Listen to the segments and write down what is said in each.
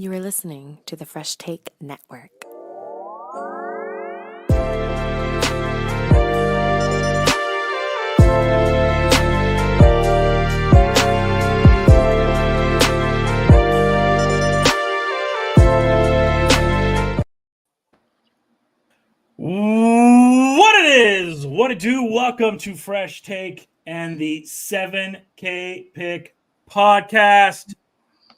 You are listening to the Fresh Take Network. What it is, what it do, welcome to Fresh Take and the 7K Pick Podcast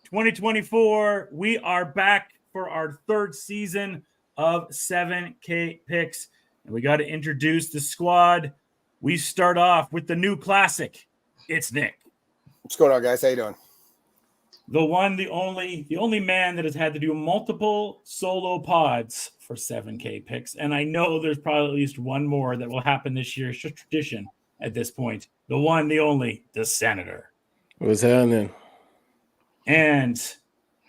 2024. We are back for our third season of 7K Picks, and we got to introduce the squad. We start off with the new classic. It's Nick. What's going on, guys? How you doing? The one, the only man that has had to do multiple solo pods for 7K Picks. And I know there's probably at least one more that will happen this year. It's just tradition at this point. The one, the only, the Senator. What's happening? And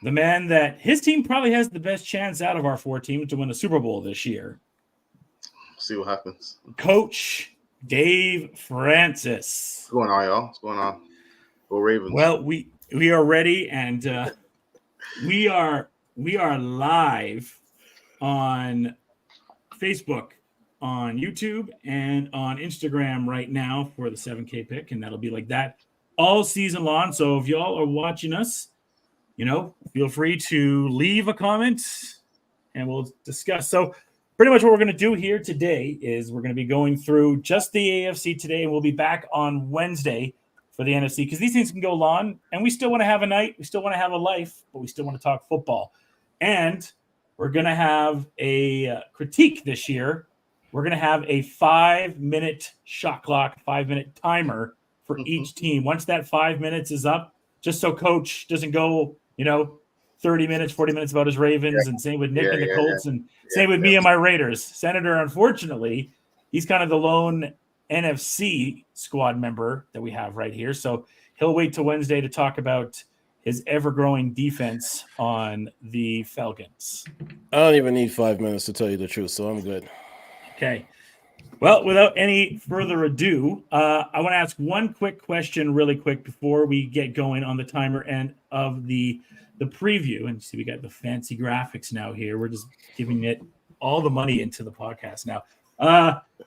the man that his team probably has the best chance out of our four teams to win a Super Bowl this year. See what happens. Coach Dave Francis. What's going on, y'all? What's going on? Go Ravens. Well, we are ready, and we are live on Facebook, on YouTube, and on Instagram right now for the 7K Pick, and that'll be like that all season long. So if y'all are watching us, feel free to leave a comment, and we'll discuss. So pretty much what we're going to do here today is we're going to be going through just the AFC today, and we'll be back on Wednesday for the NFC, because these things can go long, and we still want to have a night, we still want to have a life, but we still want to talk football. And we're going to have a critique this year. We're going to have a 5-minute shot clock, 5-minute timer for each team. Once that 5 minutes is up, just so Coach doesn't go, 30 minutes, 40 minutes about his Ravens, and same with Nick and the Colts, and same with me and my Raiders. Senator, unfortunately, he's kind of the lone NFC squad member that we have right here. So he'll wait till Wednesday to talk about his ever-growing defense on the Falcons. I don't even need 5 minutes to tell you the truth, so I'm good. Okay. Well, without any further ado, I want to ask one quick question really quick before we get going on the timer and of the preview. And see, we got the fancy graphics now here. We're just giving it all the money into the podcast now.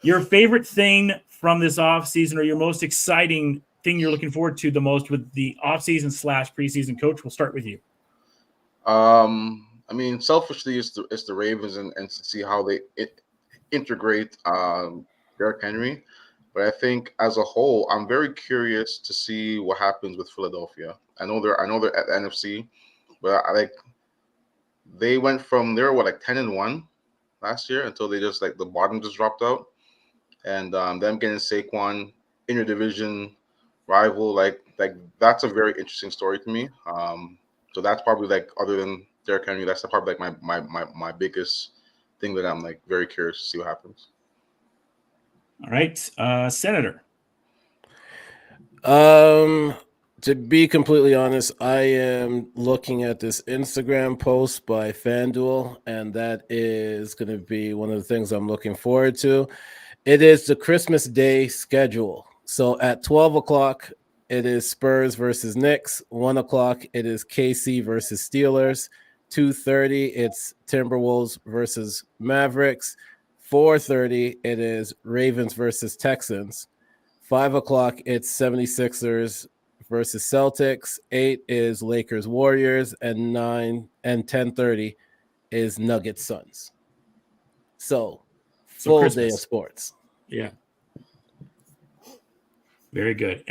Your favorite thing from this offseason, or your most exciting thing you're looking forward to the most with the offseason / preseason? Coach, we'll start with you. Selfishly, it's the Ravens and to see how they integrate Derrick Henry. But I think as a whole, I'm very curious to see what happens with Philadelphia. I know they're at the NFC, but they went from 10-1 last year until they just the bottom just dropped out, and them getting Saquon, interdivision rival, that's a very interesting story to me. So that's probably other than Derrick Henry, that's probably my biggest thing that I'm very curious to see what happens. All right, Senator. To be completely honest, I am looking at this Instagram post by FanDuel, and that is going to be one of the things I'm looking forward to. It is the Christmas Day schedule. So at 12 o'clock, it is Spurs versus Knicks. 1 o'clock, it is KC versus Steelers. 2:30, it's Timberwolves versus Mavericks. 4:30, it is Ravens versus Texans. 5 o'clock, it's 76ers versus Celtics. 8 is Lakers Warriors, and 9 and 10:30 is Nuggets Suns. So full Christmas day of sports. Yeah. Very good.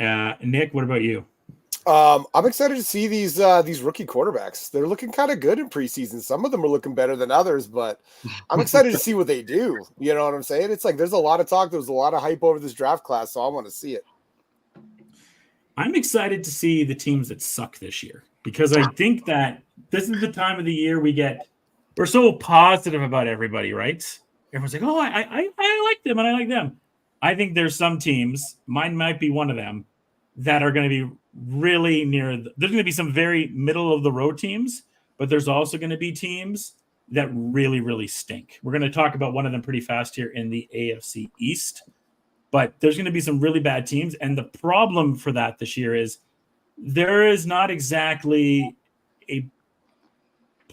Nick, what about you? I'm excited to see these rookie quarterbacks. They're looking kind of good in preseason. Some of them are looking better than others, but I'm excited to see what they do. You know what I'm saying? It's there's a lot of talk. There's a lot of hype over this draft class, so I want to see it. I'm excited to see the teams that suck this year, because I think that this is the time of the year we're so positive about everybody, right? Everyone's like, oh, I like them and I like them. I think there's some teams, mine might be one of them, that are going to be really there's going to be some very middle of the road teams, but there's also going to be teams that really, really stink. We're going to talk about one of them pretty fast here in the AFC East, but there's going to be some really bad teams. And the problem for that this year is there is not exactly a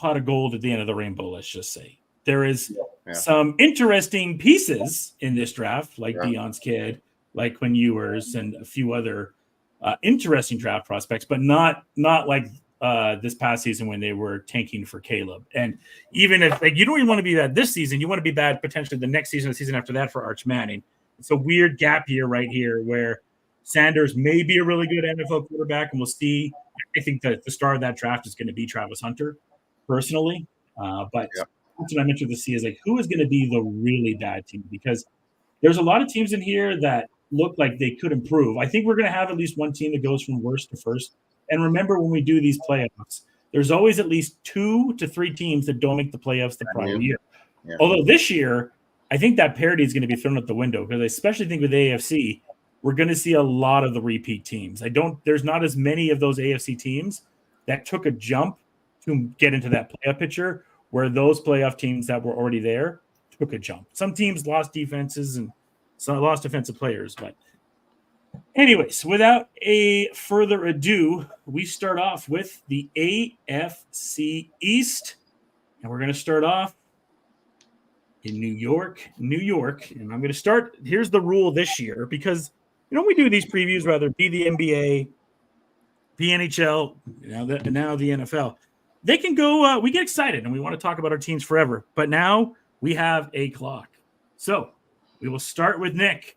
pot of gold at the end of the rainbow, let's just say. There is Yeah. some interesting pieces in this draft, like Yeah. Dion's kid, like Quinn Ewers, and a few other interesting draft prospects, but not like this past season when they were tanking for Caleb. And even if you don't even want to be bad this season, you want to be bad potentially the next season, the season after that for Arch Manning. It's a weird gap here, right here, where Sanders may be a really good NFL quarterback, and we'll see. I think that the star of that draft is going to be Travis Hunter, personally. But Yeah. that's what I'm interested to see is who is going to be the really bad team, because there's a lot of teams in here that look like they could improve. I think we're going to have at least one team that goes from worst to first. And remember, when we do these playoffs, there's always at least 2 to 3 teams that don't make the playoffs the prior year. Yeah. Although this year, I think that parity is going to be thrown out the window, because I especially think with AFC, we're going to see a lot of the repeat teams. There's not as many of those AFC teams that took a jump to get into that playoff picture, where those playoff teams that were already there took a jump. Some teams lost defenses and some lost defensive players. But anyways, without a further ado, we start off with the AFC East. And we're going to start off in New York. And I'm going to start. Here's the rule this year, because we do these previews, whether it be the NBA, the NHL, now the NFL. They can go, we get excited and we want to talk about our teams forever. But now we have a clock. So we will start with Nick.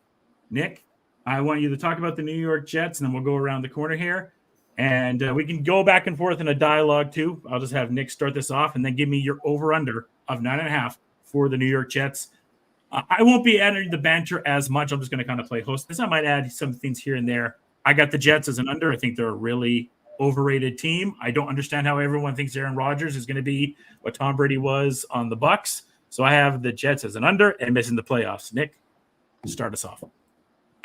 Nick, I want you to talk about the New York Jets, and then we'll go around the corner here. And we can go back and forth in a dialogue too. I'll just have Nick start this off and then give me your over-under of 9.5 for the New York Jets. I won't be adding the banter as much. I'm just going to kind of play host. I might add some things here and there. I got the Jets as an under. I think they're a really overrated team. I don't understand how everyone thinks Aaron Rodgers is going to be what Tom Brady was on the Bucs. So I have the Jets as an under and missing the playoffs. Nick, start us off.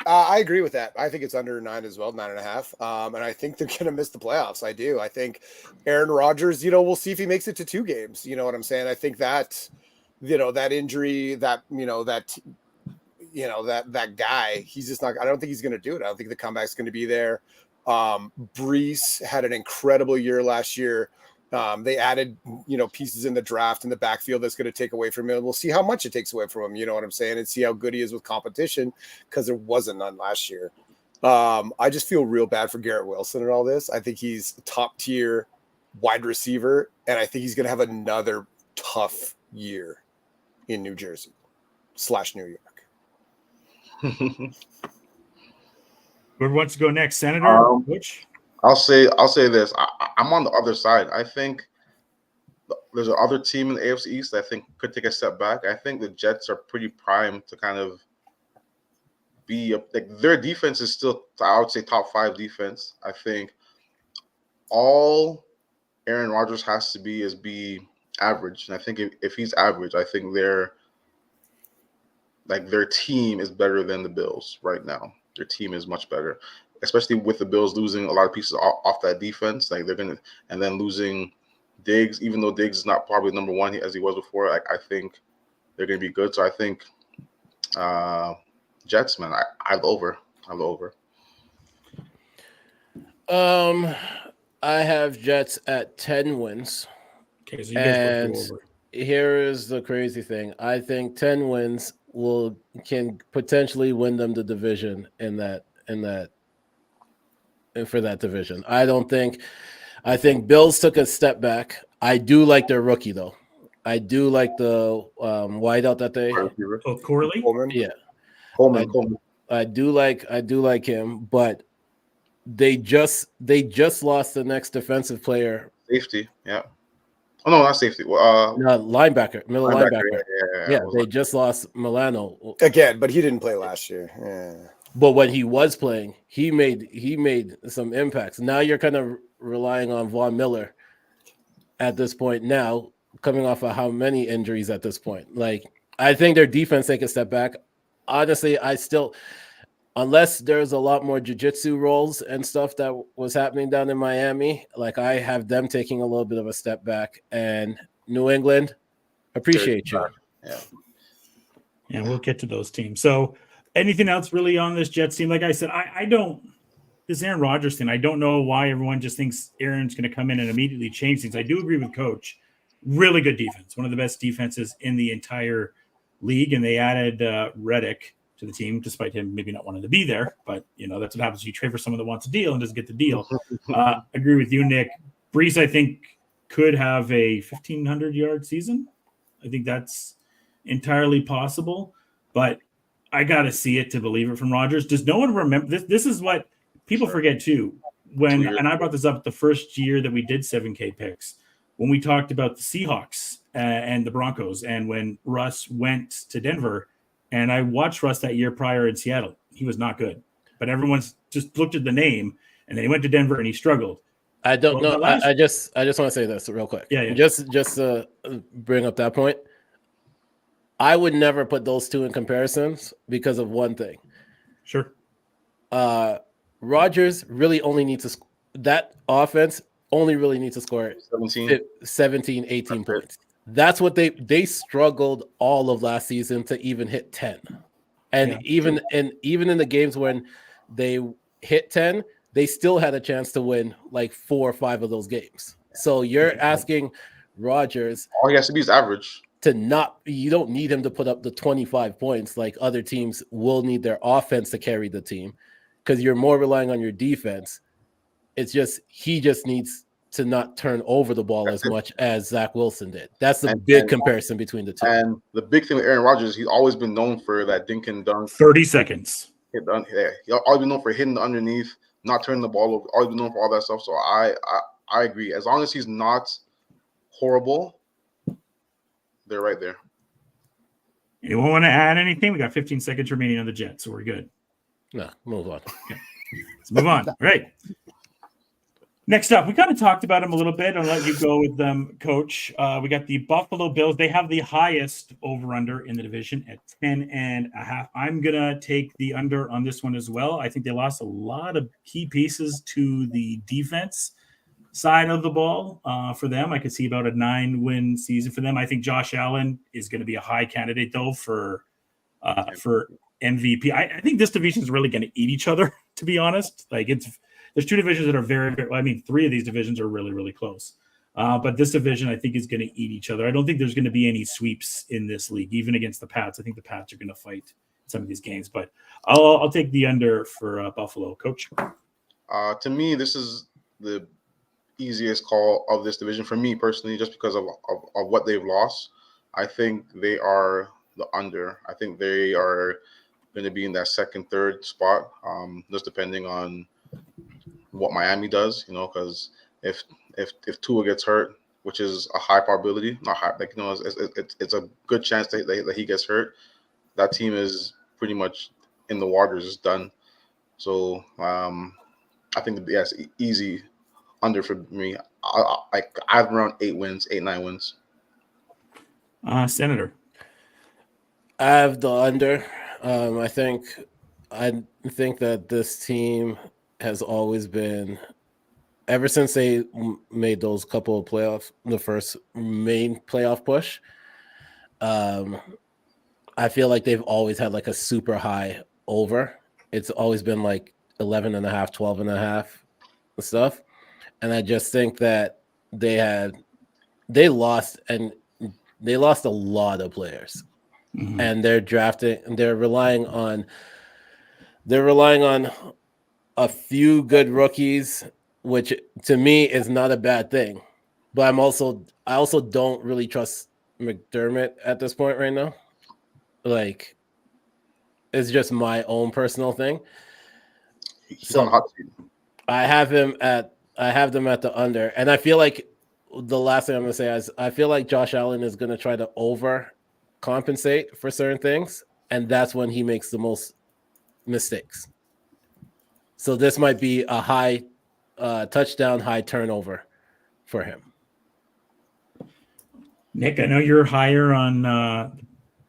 I agree with that. I think it's under 9 as well, 9.5. And I think they're going to miss the playoffs. I do. I think Aaron Rodgers, we'll see if he makes it to 2 games. You know what I'm saying? I think that, that injury, that guy, he's just not, I don't think he's going to do it. I don't think the comeback's going to be there. Brees had an incredible year last year. They added, pieces in the draft in the backfield that's going to take away from him. We'll see how much it takes away from him. You know what I'm saying? And see how good he is with competition, because there wasn't none last year. I just feel real bad for Garrett Wilson and all this. I think he's a top tier wide receiver, and I think he's going to have another tough year in New Jersey / New York. Whoever wants to go next, Senator? Which? I'll say this. I'm on the other side. I think there's another team in the AFC East that I think could take a step back. I think the Jets are pretty primed to kind of be their defense is still, I would say, top 5 defense. I think all Aaron Rodgers has to be is be average, and I think if he's average, I think their team is better than the Bills right now. Their team is much better, especially with the Bills losing a lot of pieces off that defense. They're gonna, and then losing Diggs, even though Diggs is not probably number 1 as he was before. I think they're gonna be good. So I think Jets, man. I have over. I have Jets at 10 wins. Okay, so you guys both go over. Here is the crazy thing. I think 10 wins can potentially win them the division for that division. I think Bills took a step back. I do like their rookie though. I do like the wideout that they Corley? Coleman? Yeah. Coleman. I do like him, but they just lost the next defensive player. Safety, yeah. Oh no, not safety. Well, linebacker, middle linebacker. Yeah, They just lost Milano Again, but he didn't play last year. Yeah. But when he was playing, he made some impacts. Now you're kind of relying on Von Miller at this point. Now coming off of how many injuries at this point, I think their defense take a step back. Honestly, unless there's a lot more jiu-jitsu rolls and stuff that was happening down in Miami, I have them taking a little bit of a step back. And New England, appreciate you. Yeah, we'll get to those teams. So anything else really on this Jets team? Like I said, I don't – this Aaron Rodgers thing, I don't know why everyone just thinks Aaron's going to come in and immediately change things. I do agree with Coach really good defense, one of the best defenses in the entire league. And they added Reddick to the team, despite him maybe not wanting to be there. But, that's what happens. You trade for someone that wants a deal and doesn't get the deal. Agree with you, Nick. Brees, I think, could have a 1,500-yard season. I think that's entirely possible. But I got to see it to believe it from Rodgers. Does no one remember this? This is what people forget too. And I brought this up the first year that we did 7K picks, when we talked about the Seahawks and the Broncos, and when Russ went to Denver, and I watched Russ that year prior in Seattle. He was not good, but everyone's just looked at the name, and then he went to Denver and he struggled. I don't know. I just want to say this real quick. Yeah. Just to bring up that point. I would never put those two in comparisons because of one thing. Sure. Rodgers really only needs to that offense only really needs to score 17, 18 points. That's what they struggled all of last season to even hit 10. And even in the games when they hit 10, they still had a chance to win like 4 or 5 of those games. So you're asking Rodgers, all he has to be is average. You don't need him to put up the 25 points like other teams will need their offense to carry the team, because you're more relying on your defense. It's just he just needs to not turn over the ball as much as Zach Wilson did. That's the big comparison between the two. And the big thing with Aaron Rodgers, he's always been known for that dink and dunk. 30 seconds. He's always been known for hitting the underneath, not turning the ball over. Always been known for all that stuff. So I agree. As long as he's not horrible, they're right there. Anyone want to add anything? We got 15 seconds remaining on the Jets, so we're good. No, move on. Okay. Let's move on. All right. Next up, we kind of talked about him a little bit. I'll let you go with them, Coach. We got the Buffalo Bills. They have the highest over-under in the division at 10.5. I'm going to take the under on this one as well. I think they lost a lot of key pieces to the defense side of the ball for them. I could see about a 9-win season for them. I think Josh Allen is going to be a high candidate, though, for MVP. I think this division is really going to eat each other, to be honest. There's 2 divisions that are very, very, 3 of these divisions are really, really close. But this division, I think, is going to eat each other. I don't think there's going to be any sweeps in this league, even against the Pats. I think the Pats are going to fight some of these games. But I'll take the under for Buffalo. Coach? To me, this is the easiest call of this division for me personally, just because of what they've lost. I think they are the under. I think they are going to be in that second, third spot, just depending on what Miami does, because if Tua gets hurt, which is a high probability, not high, it's a good chance that he gets hurt, that team is pretty much in the waters, is done. So I think yes, easy under for me. I have around 8 wins, 8-9 wins. Senator, I have the under. I think that this team has always been, ever since they made those couple of playoffs, the first main playoff push, I feel like they've always had like a super high over. It's always been like 11.5, 12.5 stuff. And I just think that they lost a lot of players. Mm-hmm. And they're relying on a few good rookies, which to me is not a bad thing. But I also don't really trust McDermott at this point right now. Like, it's just my own personal thing. He's on the hot seat. I have them at the under, and I feel like the last thing I'm going to say is I feel like Josh Allen is going to try to overcompensate for certain things, and that's when he makes the most mistakes. So this might be a high touchdown, high turnover for him. Nick, I know you're higher on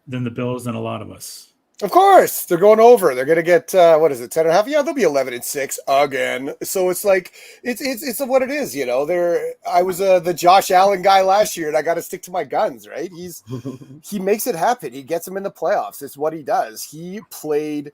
than the Bills than a lot of us. Of course, they're going over. They're going to get 10.5? Yeah, they'll be 11-6 again. So it's like it's what it is, I was the Josh Allen guy last year, and I got to stick to my guns, right? He makes it happen. He gets them in the playoffs. It's what he does. He played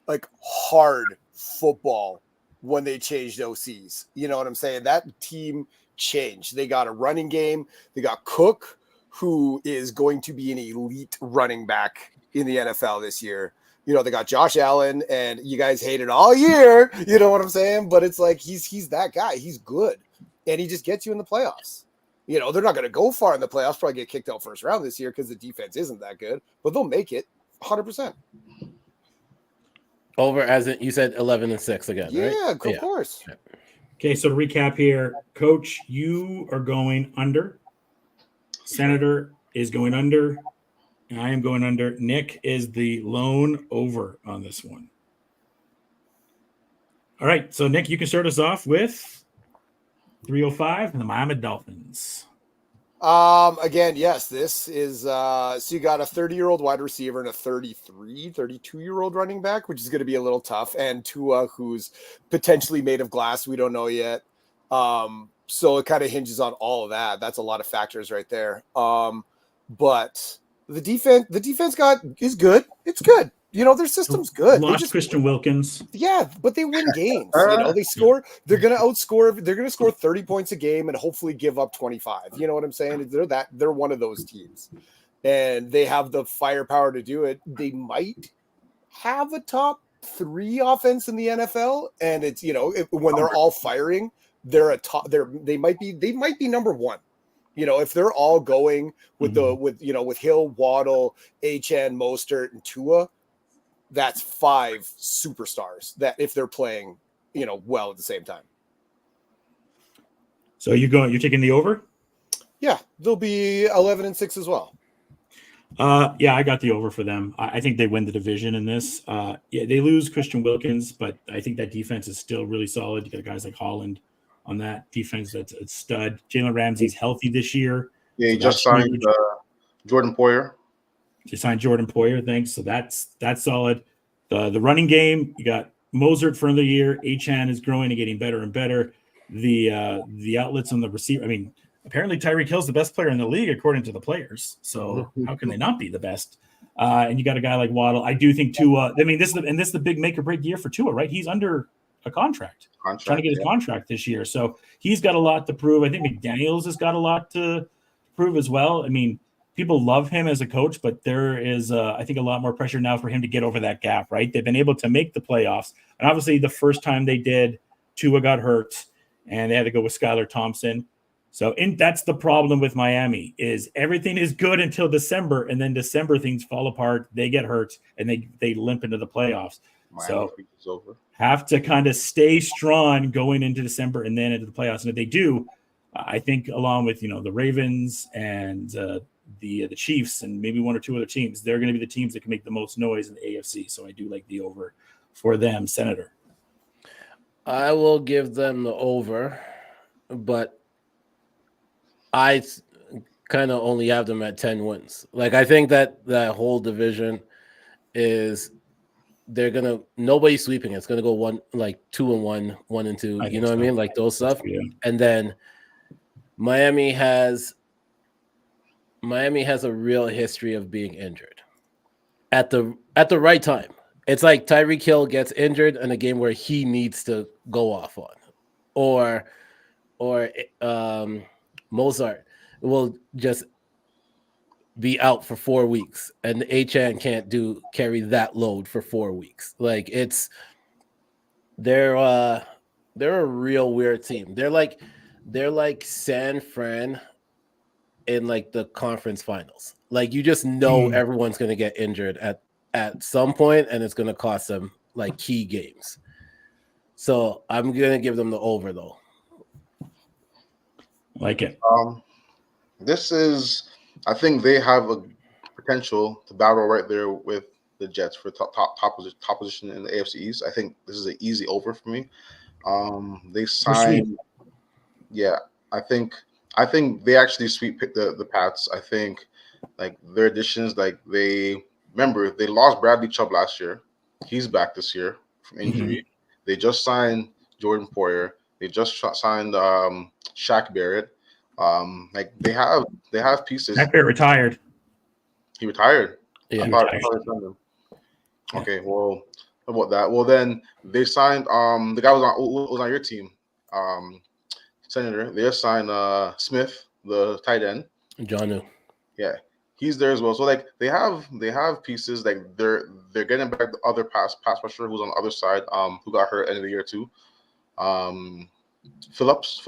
like hard football when they changed OCs. You know what I'm saying? That team change. They got a running game. They got Cook, who is going to be an elite running back in the NFL this year. You know, they got Josh Allen, and you guys hate it all year. You know what I'm saying? But it's like he's that guy. He's good, and he just gets you in the playoffs. You know, they're not going to go far in the playoffs. Probably get kicked out first round this year because the defense isn't that good. But they'll make it 100%. Over, as in, you said 11-6 again, right? Yeah, of course. Okay, so to recap here, Coach, you are going under. Senator is going under. And I am going under. Nick is the lone over on this one. All right, so Nick, you can start us off with 305 and the Miami Dolphins. Again, yes, this is so you got a 30-year-old wide receiver and a 32-year-old running back, which is going to be a little tough, and Tua, who's potentially made of glass, we don't know yet. So it kind of hinges on all of that. That's a lot of factors right there. But the defense is good. It's good. You know, their system's good. Lost Christian Wilkins. Yeah, but they win games. You know, they score. They're going to outscore. They're going to score 30 points a game and hopefully give up 25. You know what I'm saying? They're one of those teams, and they have the firepower to do it. They might have a top 3 offense in the NFL, and it's, you know, when they're all firing, they're a top. They might be number 1. You know, if they're all going with with Hill, Waddle, HN, Mostert, and Tua. That's 5 superstars that if they're playing, you know, well at the same time. So you're taking the over? Yeah, they'll be 11-6 as well. Yeah, I got the over for them. I think they win the division in this. Yeah, they lose Christian Wilkins, but I think that defense is still really solid. You got guys like Holland on that defense that's a stud. Jalen Ramsey's healthy this year. Yeah, he just signed Jordan Poyer. You signed Jordan Poyer, thanks. So that's solid. The running game, you got Mozart for another year. Achan is growing and getting better and better. The outlets on the receiver. I mean, apparently Tyreek Hill's the best player in the league according to the players. So how can they not be the best? And you got a guy like Waddle. I do think Tua. I mean, this is the big make or break year for Tua, right? He's under a contract trying to get his contract this year. So he's got a lot to prove. I think McDaniels has got a lot to prove as well. I mean, people love him as a coach, but there is, I think, a lot more pressure now for him to get over that gap, right? They've been able to make the playoffs. And obviously the first time they did, Tua got hurt, and they had to go with Skylar Thompson. So that's the problem with Miami is everything is good until December, and then December things fall apart. They get hurt, and they limp into the playoffs. Miami have to kind of stay strong going into December and then into the playoffs. And if they do, I think along with, the Ravens and the Chiefs and maybe 1 or 2 other teams, they're going to be the teams that can make the most noise in the AFC. So I do like the over for them. Senator. I will give them the over, but I kind of only have them at 10 wins. Like, I think that whole division is nobody's sweeping it. It's going to go 2-1, 1-2, you know what I mean? Like those stuff. Yeah. And then Miami has a real history of being injured at the right time. It's like Tyreek Hill gets injured in a game where he needs to go off on, or Mozart will just be out for 4 weeks, and the HN can't carry that load for 4 weeks. Like they're a real weird team. They're like San Fran in like the conference finals. Like you just know everyone's going to get injured at some point, and it's going to cost them like key games. So I'm going to give them the over though. Like it. I think they have a potential to battle right there with the Jets for top position in the AFC East. I think this is an easy over for me. They signed, yeah. I think they actually sweep the Pats. I think like their additions, like they lost Bradley Chubb last year. He's back this year from injury. Mm-hmm. They just signed Jordan Poyer. They just signed Shaq Barrett. Like they have pieces. Shaq Barrett retired. He retired. Yeah. I thought they signed him. Okay, well, about that. Well, then they signed the guy was on your team. Senator. They signed Smith, the tight end. Johnu. Yeah, he's there as well. So like they have pieces. Like they're getting back the other pass rusher who's on the other side. Who got hurt end of the year too. Phillips.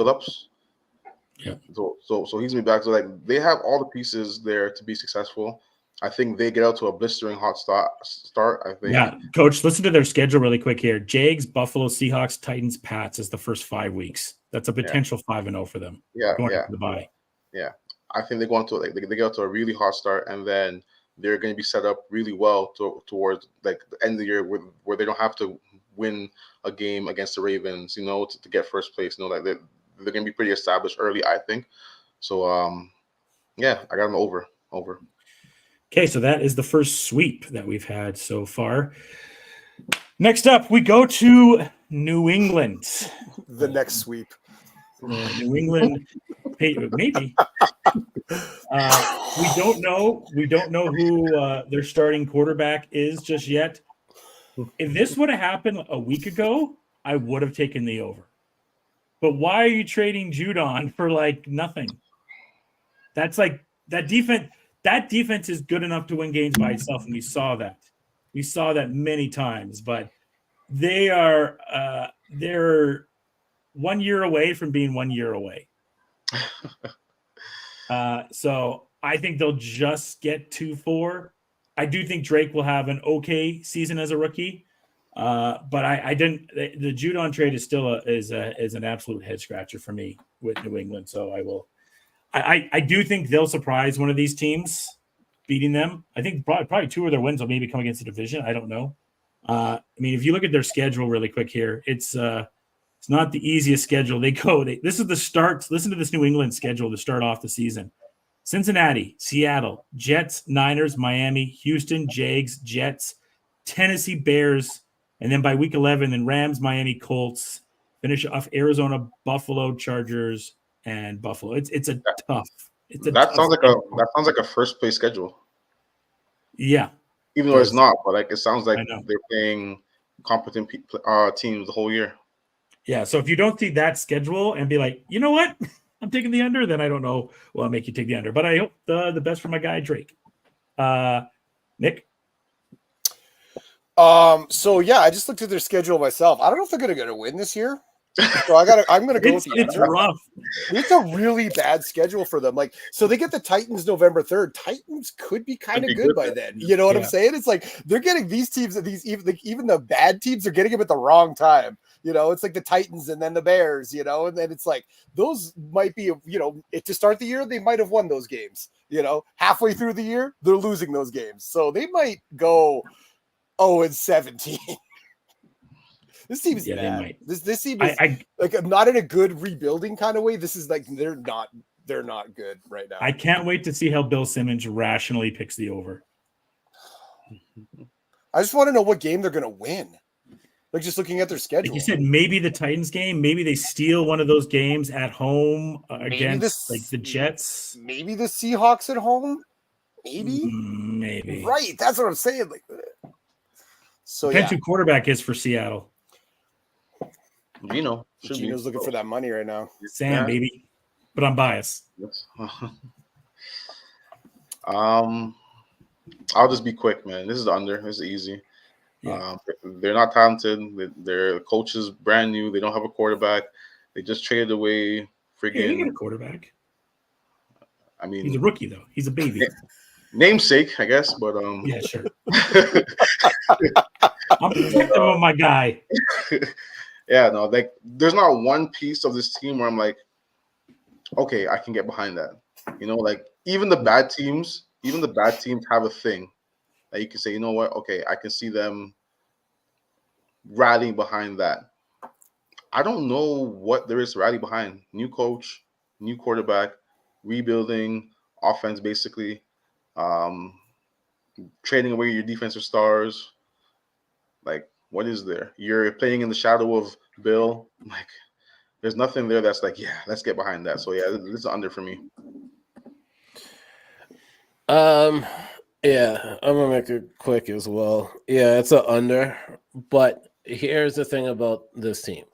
Yeah. So he's gonna be back. So like they have all the pieces there to be successful. I think they get out to a blistering hot start. I think. Yeah, Coach, listen to their schedule really quick here. Jags, Buffalo, Seahawks, Titans, Pats is the first 5 weeks. That's a potential 5-0 for them. Going into the bye. Yeah. I think they go into like they get out to a really hot start, and then they're going to be set up really well towards like the end of the year where they don't have to win a game against the Ravens, to get first place. Like they're going to be pretty established early, I think. So yeah, I got them over. Okay, so that is the first sweep that we've had so far. Next up, we go to New England. The next sweep. New England, maybe. We don't know. We don't know who their starting quarterback is just yet. If this would have happened a week ago, I would have taken the over. But why are you trading Judon for like nothing? That's like that defense. That defense is good enough to win games by itself, and we saw that. We saw that many times. But they're 1 year away from being 1 year away. So I think they'll just get 2-4. I do think Drake will have an okay season as a rookie. But I didn't. The Judon trade is still is an absolute head scratcher for me with New England. So I will. I do think they'll surprise one of these teams, beating them. I think probably 2 of their wins will maybe come against the division. I don't know. I mean, if you look at their schedule really quick here, it's not the easiest schedule. This is the start. Listen to this New England schedule to start off the season: Cincinnati, Seattle, Jets, Niners, Miami, Houston, Jags, Jets, Tennessee, Bears, and then by week 11, then Rams, Miami, Colts. Finish off Arizona, Buffalo, Chargers, and Buffalo. It's a tough. That sounds like a first place schedule. Yeah, even though it's not, but like it sounds like they're playing competent teams the whole year. Yeah. So if you don't see that schedule and be like, you know what, I'm taking the under, then I don't know. Well, I'll make you take the under, but I hope the best for my guy Drake. Nick. So yeah, I just looked at their schedule myself. I don't know if they're going to win this year. So I'm going to go with the under. Rough. It's a really bad schedule for them. Like, so they get the Titans November 3rd. Titans could be kind of good by then. You know what I'm saying? It's like they're getting these teams that even the bad teams are getting them at the wrong time. It's like the Titans and then the Bears, and then it's like those might be, to start the year, they might have won those games. Halfway through the year, they're losing those games. So they might go 0-17. This team's bad. They might. This team is like not in a good rebuilding kind of way. This is like they're not good right now. I can't wait to see how Bill Simmons rationally picks the over. I just want to know what game they're going to win. Like just looking at their schedule. Like you said, maybe the Titans game. Maybe they steal one of those games at home against like the Jets. Maybe the Seahawks at home. Maybe. Right. That's what I'm saying. Like, so depends who quarterback is for Seattle. Gino's looking for that money right now. Sam, baby. But I'm biased. Yes. I'll just be quick, man. This is the under. This is easy. Yeah. They're not talented. Their coach is brand new. They don't have a quarterback. They just traded away freaking. Yeah, they get a quarterback. I mean, he's a rookie though. He's a baby. Namesake, I guess, but yeah, sure. I'm protective of my guy. Yeah, no, like there's not one piece of this team where I'm like, okay, I can get behind that. Like even the bad teams have a thing that you can say, you know what, okay, I can see them rallying behind that. I don't know what there is to rally behind. New coach, new quarterback, rebuilding, offense basically, trading away your defensive stars. Like, what is there? You're playing in the shadow of Bill. Like, there's nothing there that's like, yeah, let's get behind that. So yeah, this is under for me. Yeah, I'm gonna make it quick as well. Yeah, it's an under. But here's the thing about this team,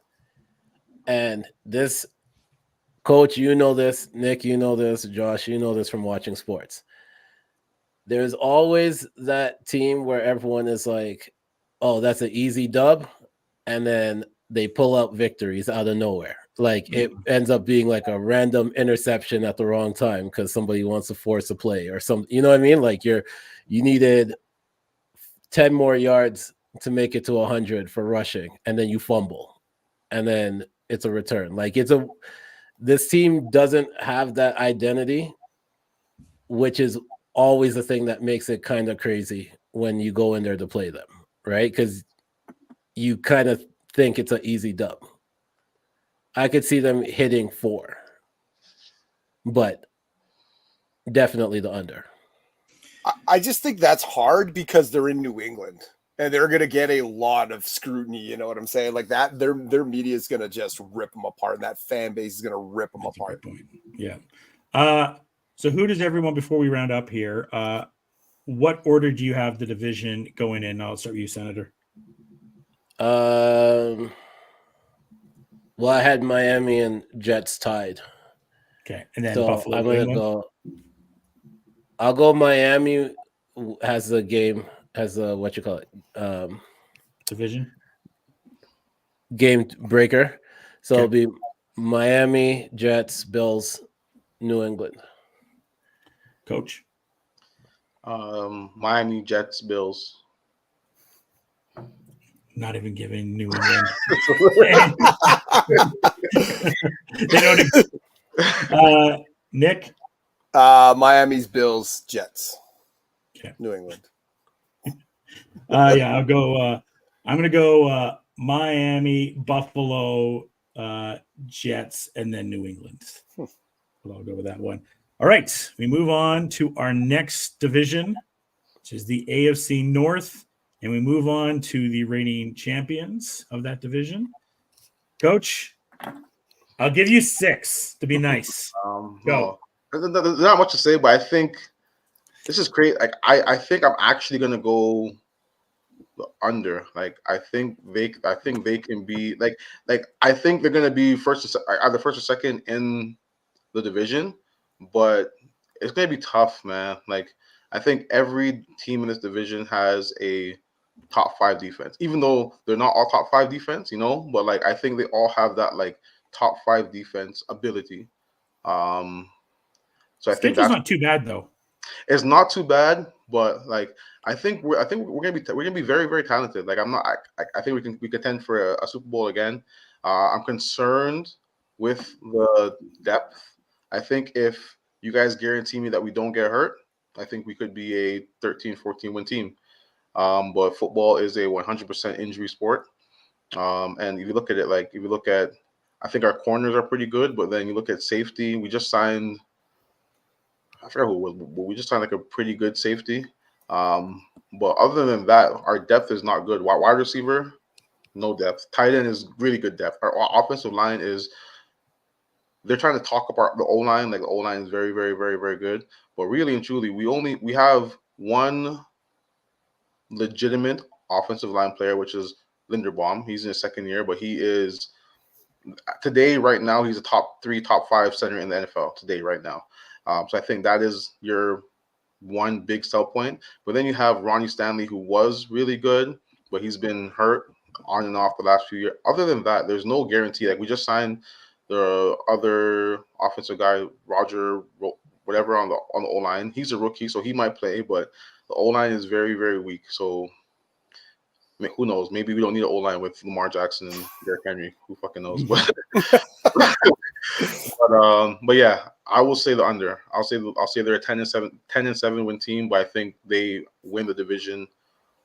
and this Coach, you know this. Nick, you know this. Josh, you know this from watching sports. There's always that team where everyone is like, oh, that's an easy dub. And then they pull out victories out of nowhere. Like it ends up being like a random interception at the wrong time because somebody wants to force a play or something. You know what I mean? Like you needed 10 more yards to make it to 100 for rushing, and then you fumble, and then it's a return. Like this team doesn't have that identity, which is always the thing that makes it kind of crazy when you go in there to play them, right? Because you kind of think it's an easy dub. I could see them hitting 4, but definitely the under. I just think that's hard because they're in New England and they're going to get a lot of scrutiny. You know what I'm saying? Like that, their media is going to just rip them apart. And that fan base is going to rip them apart. Good point. Yeah. So who does everyone, before we round up here, what order do you have the division going in? I'll start with you, Senator. Well, I had Miami and Jets tied. Okay. And then So Buffalo. I'm going to go. I'll go Miami has a game, has a, what you call it? Division? Game breaker. So Okay. it'll be Miami, Jets, Bills, New England. Coach? Miami, Jets, Bills. Not even giving New England. They don't. Nick? Miami's Bills, Jets. Okay. New England. Yeah, I'll go. I'm going to go Miami, Buffalo, Jets, and then New England. I'll go with that one. All right. We move on to our next division, which is the AFC North. And we move on to the reigning champions of that division. Coach, I'll give you 6 to be nice. Go. There's not much to say, but I think this is great. Like I think I'm actually gonna go the under. Like I think they can be like I think they're gonna be either first or second in the division, but it's gonna be tough, man. Like I think every team in this division has a top 5 defense, even though they're not all top 5 defense, you know, but like I think they all have that like top 5 defense ability. So I think that's not too bad though. It's not too bad, but like I think we're gonna be very, very talented. Like I think we contend for a Super Bowl again. I'm concerned with the depth. I think if you guys guarantee me that we don't get hurt, I think we could be a 13-14 win team. But football is a 100% injury sport. And if you look at it, I think our corners are pretty good, but then you look at safety, we just signed, I forgot who it was, but we just signed like a pretty good safety. But other than that, our depth is not good. Wide receiver, no depth. Tight end is really good depth. Our offensive line they're trying to talk about the O-line. Like the O-line is very, very, very, very good. But really and truly, we have one legitimate offensive line player, which is Linderbaum. He's in his second year, but he is today, right now, he's a top 3, top 5 center in the NFL today, right now. So I think that is your one big sell point. But then you have Ronnie Stanley, who was really good, but he's been hurt on and off the last few years. Other than that, there's no guarantee. Like we just signed the other offensive guy, Roger, whatever, on the O-line. He's a rookie, so he might play, but the O-line is very, very weak. So I mean, who knows? Maybe we don't need an O-line with Lamar Jackson and Derrick Henry. Who fucking knows? But yeah, I will say the under. I'll say they're a 10-7 win team, but I think they win the division,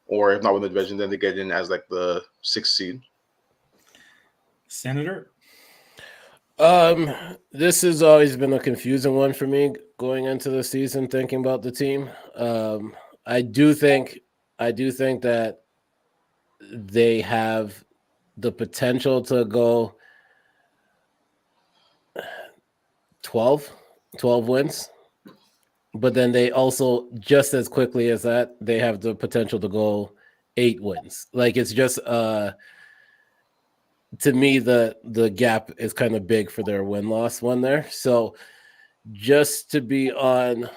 or if not win the division, then they get in as like the 6th seed. Senator? This has always been a confusing one for me going into the season, thinking about the team. I do think that they have the potential to go 12 wins, but then they also, just as quickly as that, they have the potential to go 8 wins. Like it's just to me, the gap is kind of big for their win-loss one there. So just to be on,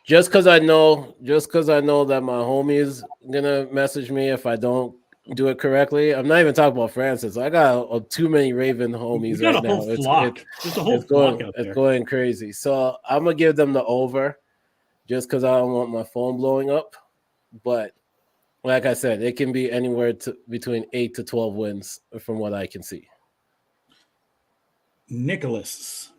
just because I know that my homie is gonna message me if I don't do it correctly. I'm not even talking about Francis. I got too many Raven We homies got right a whole now. flock. There's a whole flock out It's there. going crazy. So I'm gonna give them the over, just because I don't want my phone blowing up. But like I said, it can be anywhere between 8 to 12 wins from what I can see. Nicholas.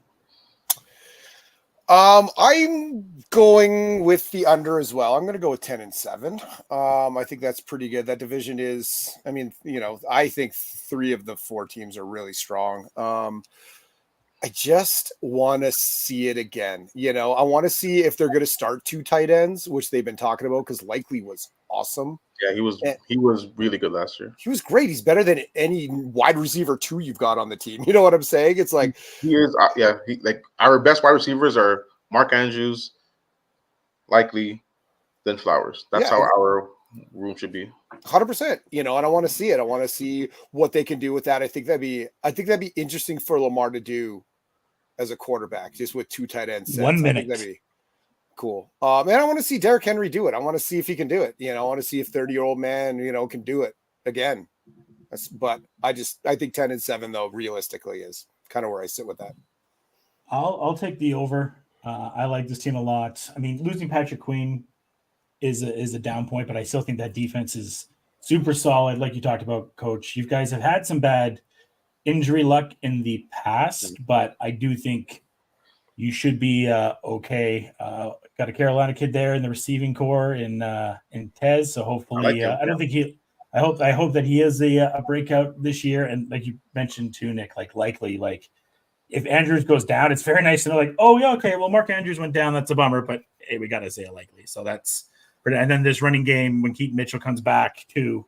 I'm going with the under as well. I'm going to go with 10-7. I think that's pretty good. That division is, I mean, I think 3 of the 4 teams are really strong. I just want to see it again. I want to see if they're going to start 2 tight ends, which they've been talking about, because Likely was awesome. Yeah, he was really good last year. He was great. He's better than any wide receiver 2 you've got on the team. You know what I'm saying? It's like He is. Like our best wide receivers are Mark Andrews, Likely, then Flowers. That's how our room should be. 100%. And I want to see it. I want to see what they can do with that. I think that'd be interesting for Lamar to do as a quarterback, just with 2 tight ends. 1 minute. I think that'd be cool. And I want to see Derrick Henry do it. I want to see if he can do it. I want to see if 30-year-old man, can do it again. But I think 10-7 though, realistically, is kind of where I sit with that. I'll take the over. I like this team a lot. I mean, losing Patrick Queen is a down point, but I still think that defense is super solid. Like you talked about, Coach, you guys have had some bad injury luck in the past, but I do think you should be okay. Got a Carolina kid there in the receiving core in Tez, so hopefully, I hope that he is a breakout this year. And like you mentioned too, Nick, Likely, if Andrews goes down, it's very nice to know, oh yeah, okay, well Mark Andrews went down, that's a bummer, but hey, we got Isaiah Likely, so that's. And then this running game when Keaton Mitchell comes back too,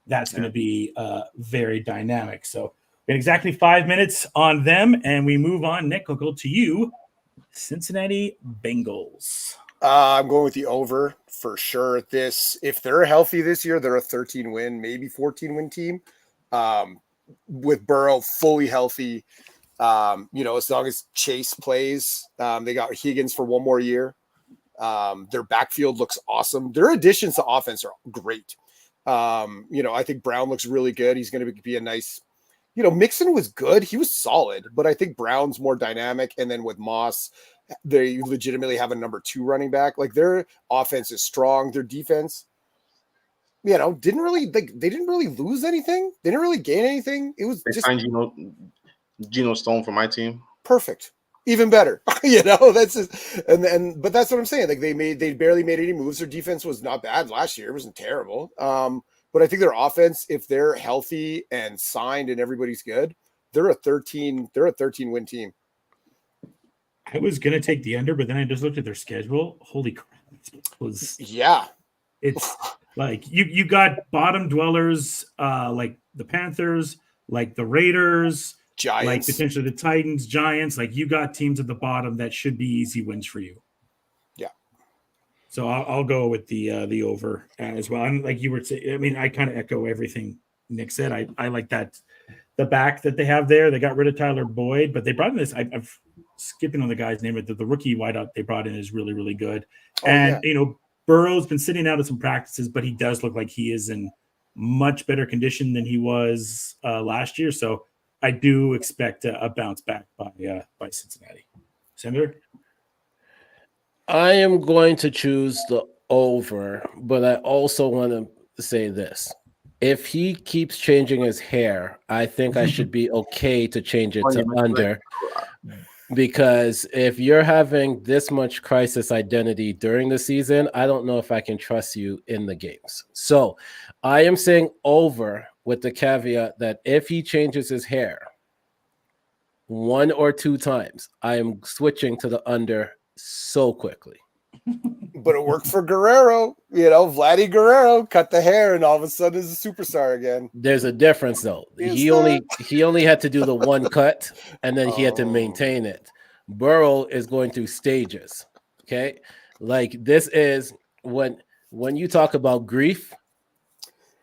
that's going to be very dynamic. So we had exactly 5 minutes on them, and we move on. Nick, we'll go to you. Cincinnati Bengals. I'm going with the over for sure. If they're healthy this year, they're a 13-win, maybe 14-win team. With Burrow fully healthy, as long as Chase plays, they got Higgins for 1 more year. Their backfield looks awesome. Their additions to offense are great. I think Brown looks really good. He's going to be a nice, Mixon was good. He was solid, but I think Brown's more dynamic. And then with Moss, they legitimately have a number 2 running back. Their offense is strong. Their defense, didn't really lose anything. They didn't really gain anything. It was just signed Geno Stone for my team. Perfect. Even better. That's just, but that's what I'm saying. They barely made any moves. Their defense was not bad last year. It wasn't terrible. But I think their offense, if they're healthy and signed and everybody's good, they're a 13-win team. I was gonna take the under, but then I just looked at their schedule. Holy crap. It's you got bottom dwellers like the Panthers, like the Raiders, Giants, like potentially the Titans, Giants. You got teams at the bottom that should be easy wins for you. Yeah. So I'll go with the over as well. And like you were saying, I mean, I kind of echo everything Nick said. I like that the back that they have there. They got rid of Tyler Boyd, but they brought in this. I'm skipping on the guy's name, but the rookie wideout they brought in is really, really good. Burrow's been sitting out of some practices, but he does look like he is in much better condition than he was last year. So I do expect a bounce back by Cincinnati. Senator? I am going to choose the over, but I also want to say this. If he keeps changing his hair, I think I should be okay to change it to under. Because if you're having this much crisis identity during the season, I don't know if I can trust you in the games. So I am saying over with the caveat that if he changes his hair 1 or 2 times, I am switching to the under so quickly. But it worked for Guerrero. Vladdy Guerrero cut the hair and all of a sudden is a superstar again. There's a difference though. He only had to do the 1 cut and then he had to maintain it. Burrow is going through stages. Okay. This is when you talk about grief,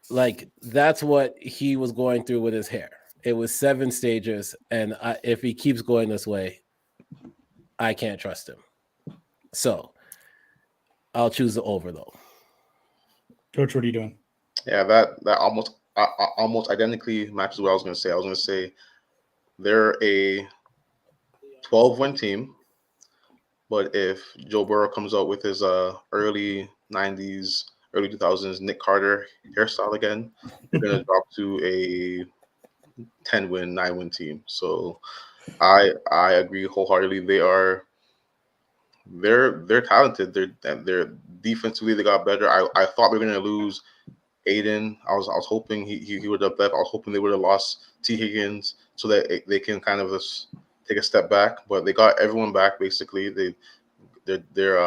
like that's what he was going through with his hair. It was 7 stages, and if he keeps going this way, I can't trust him. So I'll choose the over though. Coach, what are you doing? Yeah, that almost identically matches what I was going to say. I was going to say they're a 12-win team, but if Joe Burrow comes out with his early 90s, early 2000s Nick Carter hairstyle again, they're going to drop to a 10-win, 9-win team. So I agree wholeheartedly. They're talented. They're defensively they got better. I thought they were going to lose Aiden. I was hoping he would have left. I was hoping they would have lost T. Higgins so that they can kind of just take a step back. But they got everyone back basically. Their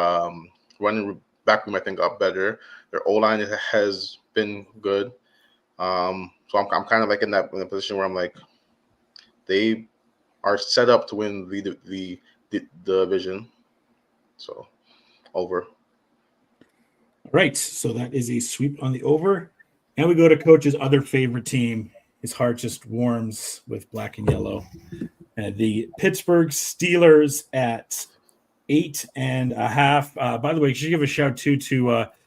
running back room I think got better. Their O line has been good. So I'm kind of like in a position where I'm like they are set up to win the division. So over. Right. So that is a sweep on the over. And we go to Coach's other favorite team. His heart just warms with black and yellow. The Pittsburgh Steelers at 8.5. By the way, you should give a shout to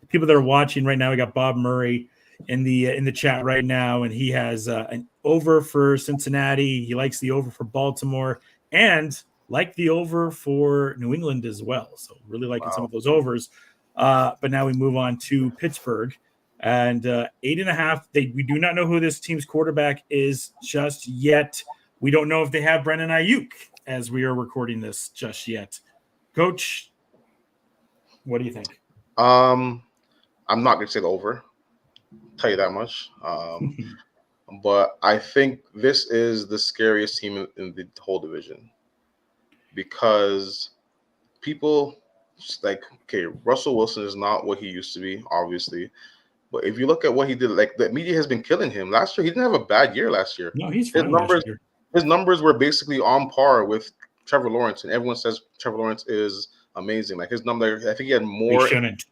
people that are watching right now. We got Bob Murray in the chat right now, and he has an over for Cincinnati. He likes the over for Baltimore and like the over for New England as well. So really liking some of those overs. But now we move on to Pittsburgh and 8.5. We do not know who this team's quarterback is just yet. We don't know if they have Brendan Ayuk as we are recording this just yet. Coach, what do you think? I'm not going to say the over. Tell you that much. But I think this is the scariest team in the whole division because people like, okay, Russell Wilson is not what he used to be, obviously. But if you look at what he did, like the media has been killing him. Last year, he didn't have a bad year last year. No, he's fine last year. His numbers were basically on par with Trevor Lawrence, and everyone says Trevor Lawrence is amazing. Like his number, I think he had more. They shouldn't.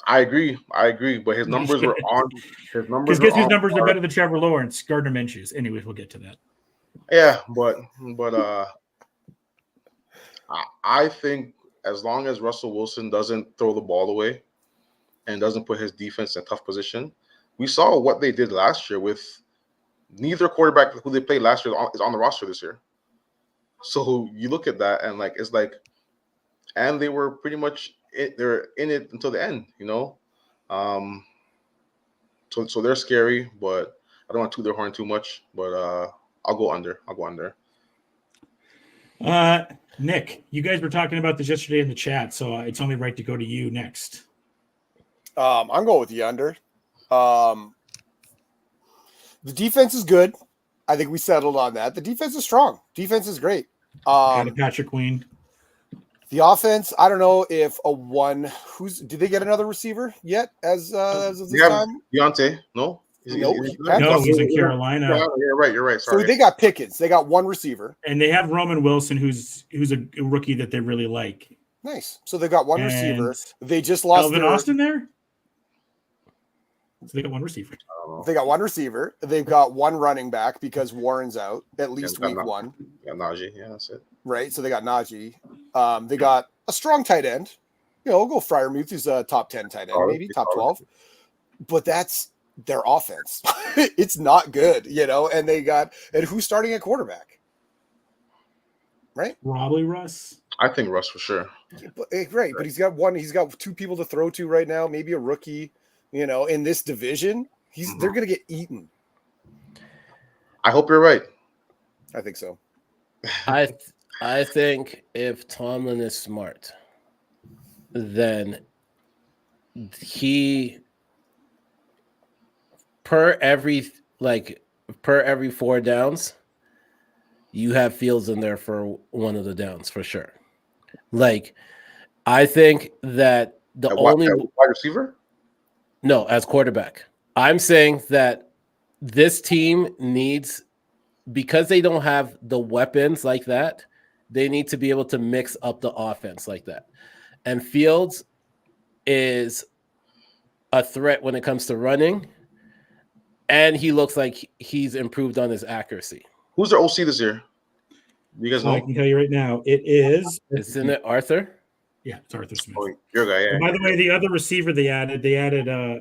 I agree, but his numbers were on. His numbers. Because guess whose numbers are better than Trevor Lawrence? Gardner Minshew's. Anyways, we'll get to that. Yeah, but I think as long as Russell Wilson doesn't throw the ball away and doesn't put his defense in a tough position, we saw what they did last year with neither quarterback who they played last year is on the roster this year. So you look at that and like it's like, and they were pretty much they're in it until the end, you know. So they're scary, but I don't want to toot their horn too much. But I'll go under. Nick, you guys were talking about this yesterday in the chat, so it's only right to go to you next. I'm going with the under. The defense is good. I think we settled on that. The defense is strong. Defense is great. Patrick Queen. The offense, I don't know if did they get another receiver yet as of this time? Deontay, no? He's in Carolina. Yeah, you're right. Sorry. So they got Pickens. They got one receiver. And they have Roman Wilson, who's a rookie that they really like. Nice. So they got one receiver. They just lost Alvin Austin there? So they got one receiver. They got one receiver. They've got one running back because Warren's out at least week one. Yeah, Najee. Yeah, that's it. Right. So they got Najee. They got a strong tight end. We'll go Freiermuth. He's a top 10 tight end, maybe top 12. But that's their offense. It's not good, and who's starting at quarterback? Right? Probably Russ. I think Russ for sure. Right. But he's got two people to throw to right now, maybe a rookie. In this division, they're going to get eaten. I hope you're right. I think so. I think if Tomlin is smart, then he per every 4 downs, you have Fields in there for one of the downs for sure. Like, I think that wide receiver. No, as quarterback. I'm saying that this team needs, because they don't have the weapons like that, they need to be able to mix up the offense like that. And Fields is a threat when it comes to running, and he looks like he's improved on his accuracy. Who's their OC this year? You guys know? I can tell you right now, it is. Isn't it Arthur? Yeah, it's Arthur Smith. Oh, your guy. Yeah. And by the way, the other receiver they added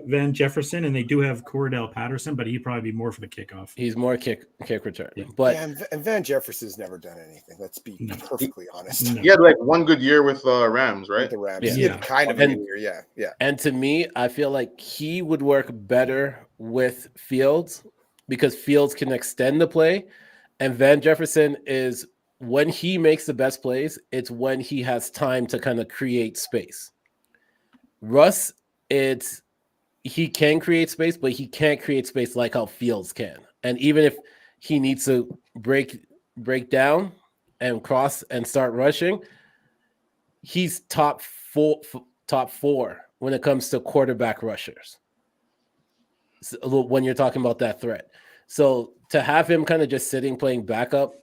Van Jefferson, and they do have Cordell Patterson, but he'd probably be more for the kickoff. He's more kick return. Yeah. But and Van Jefferson's never done anything. Let's be No. perfectly honest. No. He had like one good year with Rams, right? With the Rams, Yeah. he had kind of a And- good year. Yeah. and to me, I feel like he would work better with Fields because Fields can extend the play, and Van Jefferson is when he makes the best plays, it's when he has time to kind of create space. Russ, he can create space, but he can't create space like how Fields can. And even if he needs to break down and cross and start rushing, he's top four when it comes to quarterback rushers. So when you're talking about that threat. So to have him kind of just sitting playing backup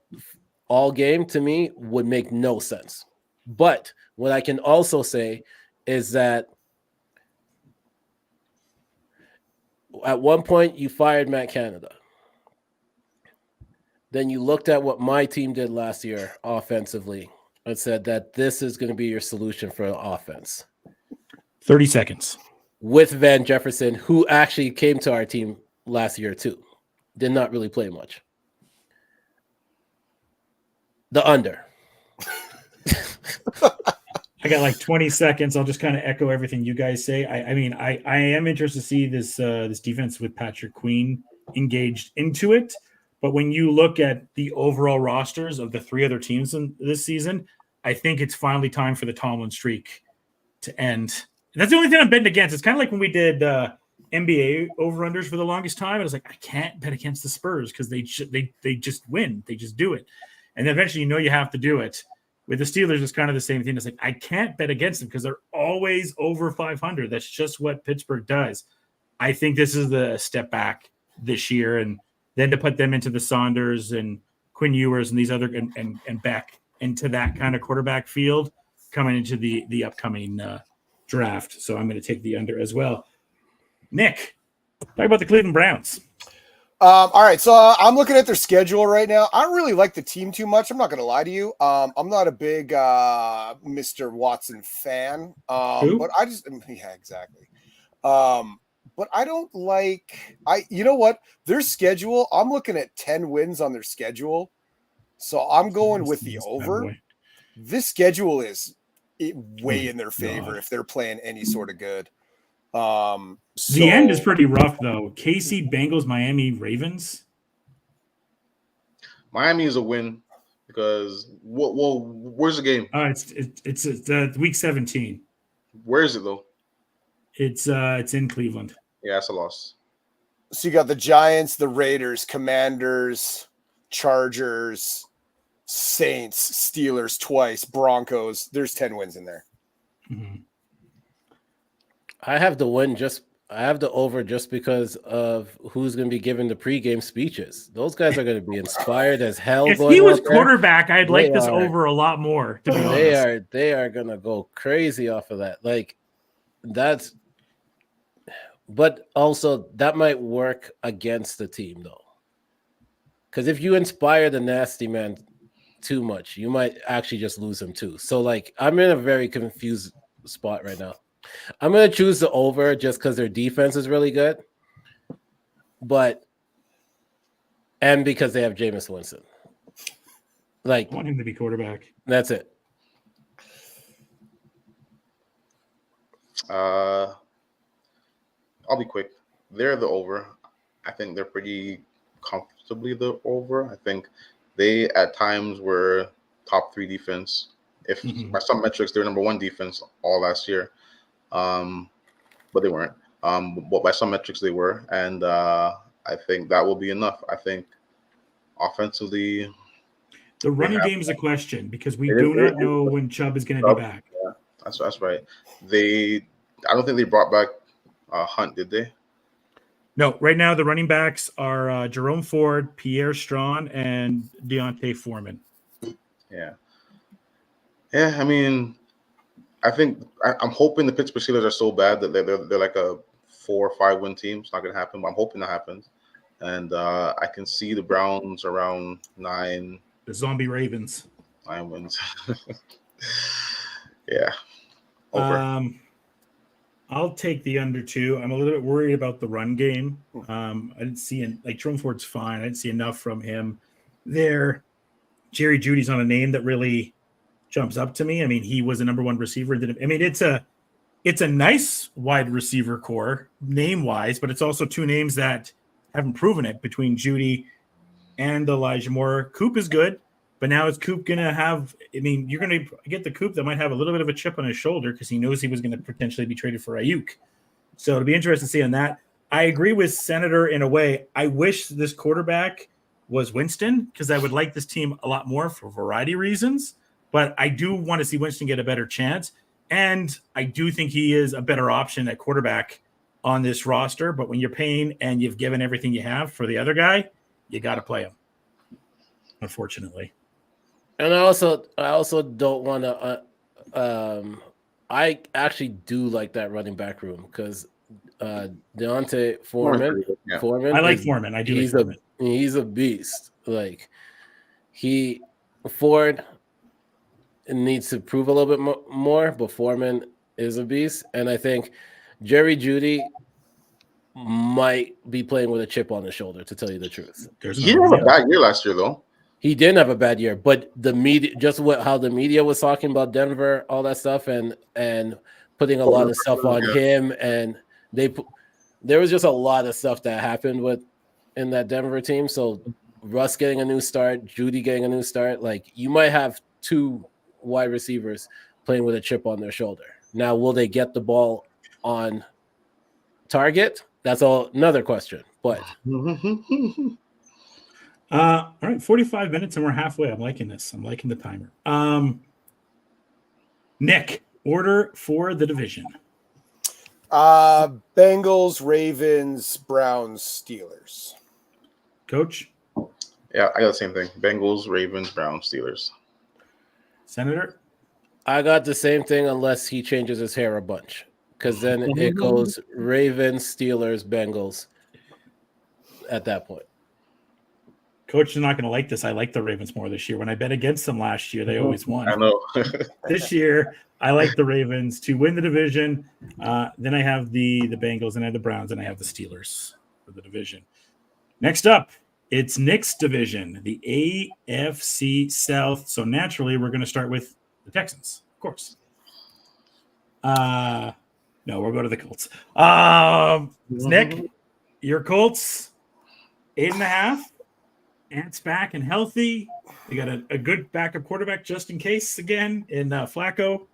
all game, to me, would make no sense. But what I can also say is that at one point you fired Matt Canada. Then you looked at what my team did last year offensively and said that this is going to be your solution for offense. 30 seconds. With Van Jefferson, who actually came to our team last year too. Did not really play much. The under. I got like 20 seconds. I'll just kind of echo everything you guys say. I mean, I am interested to see this defense with Patrick Queen engaged into it. But when you look at the overall rosters of the three other teams in this season, I think it's finally time for the Tomlin streak to end. That's the only thing I'm betting against. It's kind of like when we did NBA over-unders for the longest time. I was like, I can't bet against the Spurs because they just win. They just do it. And then eventually you have to do it. With the Steelers, it's kind of the same thing. It's like, I can't bet against them because they're always over 500. That's just what Pittsburgh does. I think this is the step back this year. And then to put them into the Saunders and Quinn Ewers and these other and back into that kind of quarterback field coming into the upcoming draft. So I'm going to take the under as well. Nick, talk about the Cleveland Browns. All right, so I'm looking at their schedule right now. I don't really like the team too much. I'm not going to lie to you. I'm not a big Mr. Watson fan, but I just exactly. But I don't like you know what? Their schedule, I'm looking at 10 wins on their schedule. So I'm going with the over. This schedule is way in their favor if they're playing any sort of good. The end is pretty rough though. KC, Bengals, Miami, Ravens. Miami is a win because where's the game? It's week 17. Where is it though? It's in Cleveland. Yeah, it's a loss. So you got the Giants, the Raiders, Commanders, Chargers, Saints, Steelers twice, Broncos. There's 10 wins in there. Mm-hmm. I have the over just because of who's going to be giving the pregame speeches. Those guys are going to be inspired as hell. If he was quarterback, I'd like this over a lot more. To be honest, they are going to go crazy off of that. Like that's, but also that might work against the team though, because if you inspire the nasty man too much, you might actually just lose him too. So like I'm in a very confused spot right now. I'm going to choose the over just because their defense is really good. And because they have Jameis Winston. Like, I want him to be quarterback. That's it. I'll be quick. They're the over. I think they're pretty comfortably the over. I think they at times were top 3 defense. If by some metrics, they're number 1 defense all last year. But they weren't. But by some metrics, they were, and I think that will be enough. I think offensively, the running game is a question because we do not know when Chubb is going to be back. Yeah, that's right. I don't think they brought back Hunt, did they? No, right now the running backs are Jerome Ford, Pierre Strachan, and Deontay Foreman. Yeah. I mean, I think I'm hoping the Pittsburgh Steelers are so bad that they're like a 4 or 5 win team. It's not going to happen, but I'm hoping that happens. and I can see the Browns around The zombie Ravens. 9 wins. Yeah, over. I'll take the under 2. I'm a little bit worried about the run game. I didn't see Jerome Ford's fine. I didn't see enough from him there. Jerry Judy's not a name that really jumps up to me. I mean, he was a number 1 receiver. It's a nice wide receiver core name wise, but it's also 2 names that haven't proven it between Judy and Elijah Moore. Coop is good. But now is Coop going to have – I mean, you're going to get the Coop that might have a little bit of a chip on his shoulder because he knows he was going to potentially be traded for Ayuk. So it'll be interesting to see on that. I agree with Senator in a way. I wish this quarterback was Winston because I would like this team a lot more for a variety of reasons. But I do want to see Winston get a better chance. And I do think he is a better option at quarterback on this roster. But when you're paying and you've given everything you have for the other guy, you got to play him, unfortunately. And I also don't want to. I actually do like that running back room because Deontay Foreman. Yeah. Foreman. I like Foreman. I do. He's a beast. Like Ford needs to prove a little bit more, but Foreman is a beast, and I think Jerry Judy might be playing with a chip on his shoulder. To tell you the truth, He didn't have a bad year last year, though. He didn't have a bad year, but the media, how the media was talking about Denver, all that stuff, and putting a lot of stuff on him, and there was just a lot of stuff that happened in that Denver team. So Russ getting a new start, Judy getting a new start, like you might have 2 wide receivers playing with a chip on their shoulder. Now, will they get the ball on target? That's another question, but. All right, 45 minutes and we're halfway. I'm liking this. I'm liking the timer. Nick, order for the division. Bengals, Ravens, Browns, Steelers. Coach? Yeah, I got the same thing. Bengals, Ravens, Browns, Steelers. Senator? I got the same thing unless he changes his hair a bunch. Because then it goes Ravens, Steelers, Bengals at that point. Coach is not going to like this. I like the Ravens more this year. When I bet against them last year, they always won. I know. This year, I like the Ravens to win the division. Then I have the Bengals, and I have the Browns, and I have the Steelers for the division. Next up, it's Nick's division, the AFC South. So naturally, we're going to start with the Texans, of course. No, we'll go to the Colts. Nick, your Colts, 8.5. Ant's back and healthy. They got a good backup quarterback just in case again in Flacco.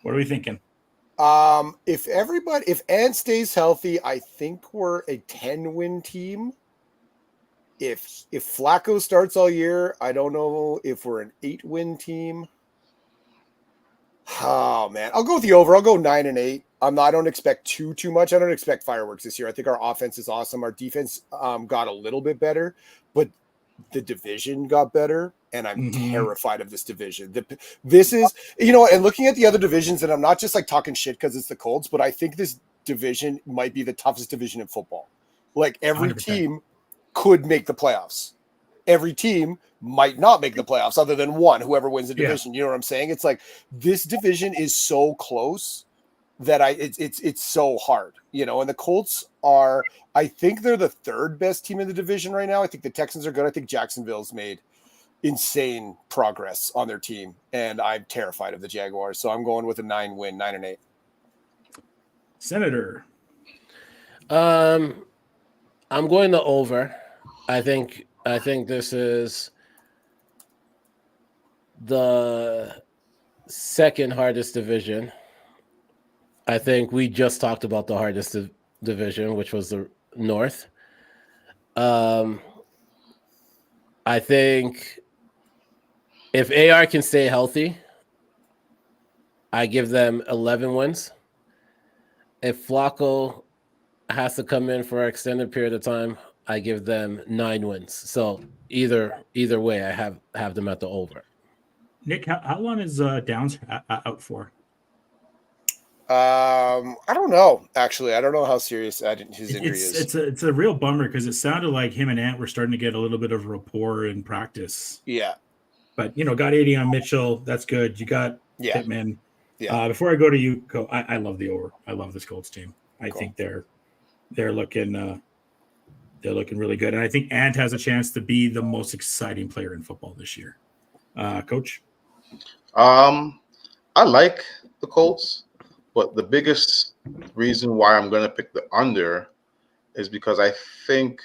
What are we thinking? If Ant stays healthy, I think we're a 10-win team. If Flacco starts all year, I don't know if we're an 8-win team. Oh man, I'll go with the over. I'll go 9-8. I don't expect too much. I don't expect fireworks this year. I think our offense is awesome. Our defense got a little bit better, but the division got better, and I'm terrified of this division. This is, and looking at the other divisions, and I'm not just like talking shit because it's the Colts, but I think this division might be the toughest division in football. Like every 100%. team could make the playoffs. Every team might not make the playoffs other than one, whoever wins the division. You know what I'm saying? It's like this division is so close that it's so hard, and the Colts are, I think they're the 3rd best team in the division right now. I think the Texans are good. I think Jacksonville's made insane progress on their team, and I'm terrified of the Jaguars. So I'm going with a 9-win, 9-8. Senator. I'm going to over. I think this is the 2nd hardest division. I think we just talked about the hardest division, which was the North. I think if AR can stay healthy, I give them 11 wins. If Flacco has to come in for an extended period of time, I give them 9 wins. So either way, I have them at the over. Nick, how long is Downs out for? I don't know. Actually, I don't know how serious his injury is. It's a real bummer because it sounded like him and Ant were starting to get a little bit of rapport in practice. Yeah. But got 80 on Mitchell. That's good. You got Pittman. Yeah. Before I go to you, I love the over. I love this Colts team. I think they're looking really good, and I think Ant has a chance to be the most exciting player in football this year. Coach, I like the Colts, but the biggest reason why I'm going to pick the under is because I think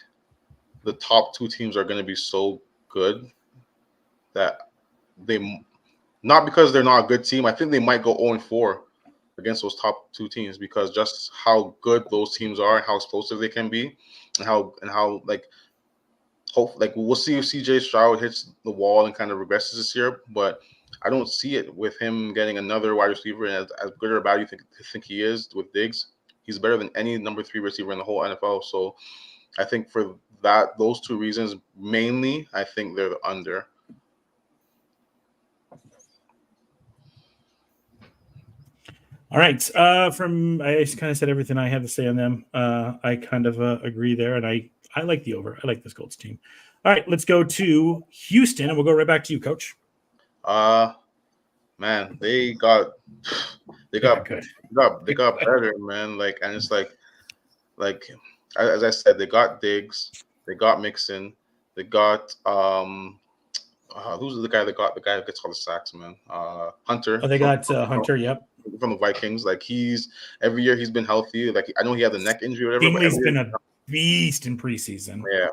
the top two teams are going to be so good that they, not because they're not a good team, I think they might go 0-4 against those top two teams because just how good those teams are and how explosive they can be, and how we'll see if CJ Stroud hits the wall and kind of regresses this year, but I don't see it with him getting another wide receiver. And as good or bad you think he is with Diggs, he's better than any number 3 receiver in the whole NFL. So I think for those two reasons mainly, I think they're the under. all right. I kind of said everything I had to say on them. I kind of agree there, and I like the over. I like this Colts team. All right, let's go to Houston, and we'll go right back to you, Coach. Man, they got good. they got better, man. And it's like as I said, they got Diggs, they got Mixon, they got who's the guy who gets all the sacks, man? Hunter. Oh, they got Hunter. Yep. From the Vikings. Every year he's been healthy. I know he had the neck injury or whatever. Stingley's been a beast in preseason. Yeah.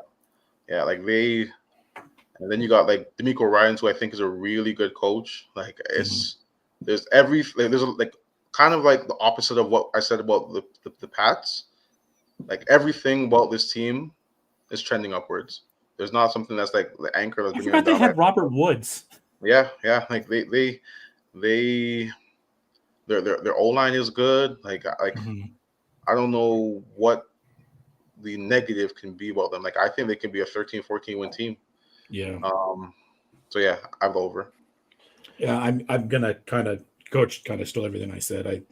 And then you got D'Amico Ryans, who I think is a really good coach. There's kind of the opposite of what I said about the Pats. Everything about this team is trending upwards. There's not something that's the anchor. I forgot they had Robert Woods. Yeah. Their O-line is good. I don't know what the negative can be about them. I think they can be a 13-14 win team. Yeah. So yeah, I'm over. Yeah, I'm gonna Coach kind of stole everything I said.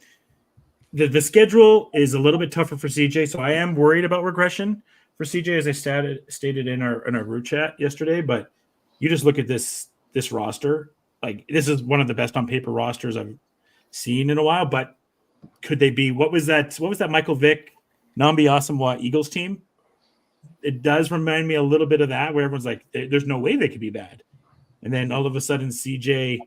The schedule is a little bit tougher for CJ, so I am worried about regression for CJ, as I stated in our group chat yesterday. But you just look at this roster. This is one of the best on paper rosters I've seen in a while. But could they be? What was that Michael Vick, Nambi Asamoah Eagles team? It does remind me a little bit of that, where everyone's like, there's no way they could be bad. And then all of a sudden CJ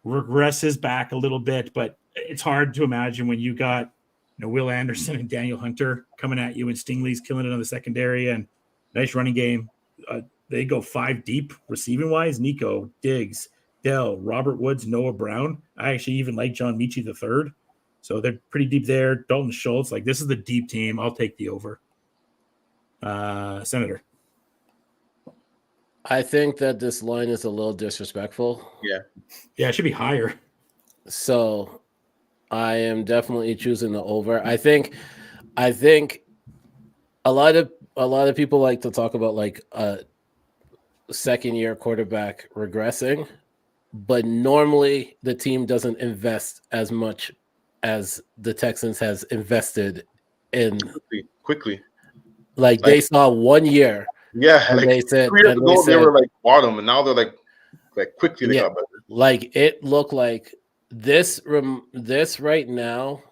regresses back a little bit, but it's hard to imagine when you got Will Anderson and Daniel Hunter coming at you, and Stingley's killing it on the secondary, and nice running game. They go 5 deep receiving wise. Nico, Diggs, Dell, Robert Woods, Noah Brown. I actually even like John Michie III. So they're pretty deep there. Dalton Schultz. This is the deep team. I'll take the over. Senator. I think that this line is a little disrespectful. Yeah, it should be higher. So I am definitely choosing the over. I think a lot of people like to talk about a second year quarterback regressing, but normally the team doesn't invest as much as the Texans has invested in quickly. They saw 1 year. Yeah, and they said 3 years ago they were bottom, and now they're quickly they got better. It looked like this right now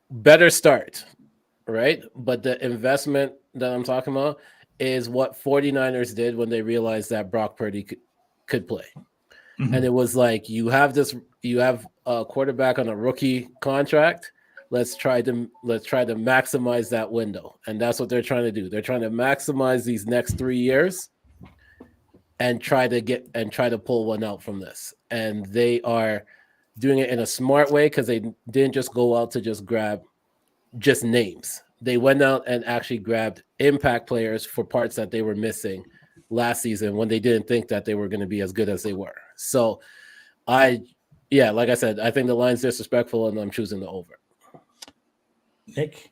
better start, right? But the investment that I'm talking about is what 49ers did when they realized that Brock Purdy could play. Mm-hmm. And it was you have a quarterback on a rookie contract. Let's try to maximize that window. And that's what they're trying to do. They're trying to maximize these next 3 years and try to pull one out from this. And they are doing it in a smart way, because they didn't just go out to just grab just names. They went out and actually grabbed impact players for parts that they were missing last season when they didn't think that they were going to be as good as they were. So like I said, I think the line's disrespectful, and I'm choosing the over. Nick,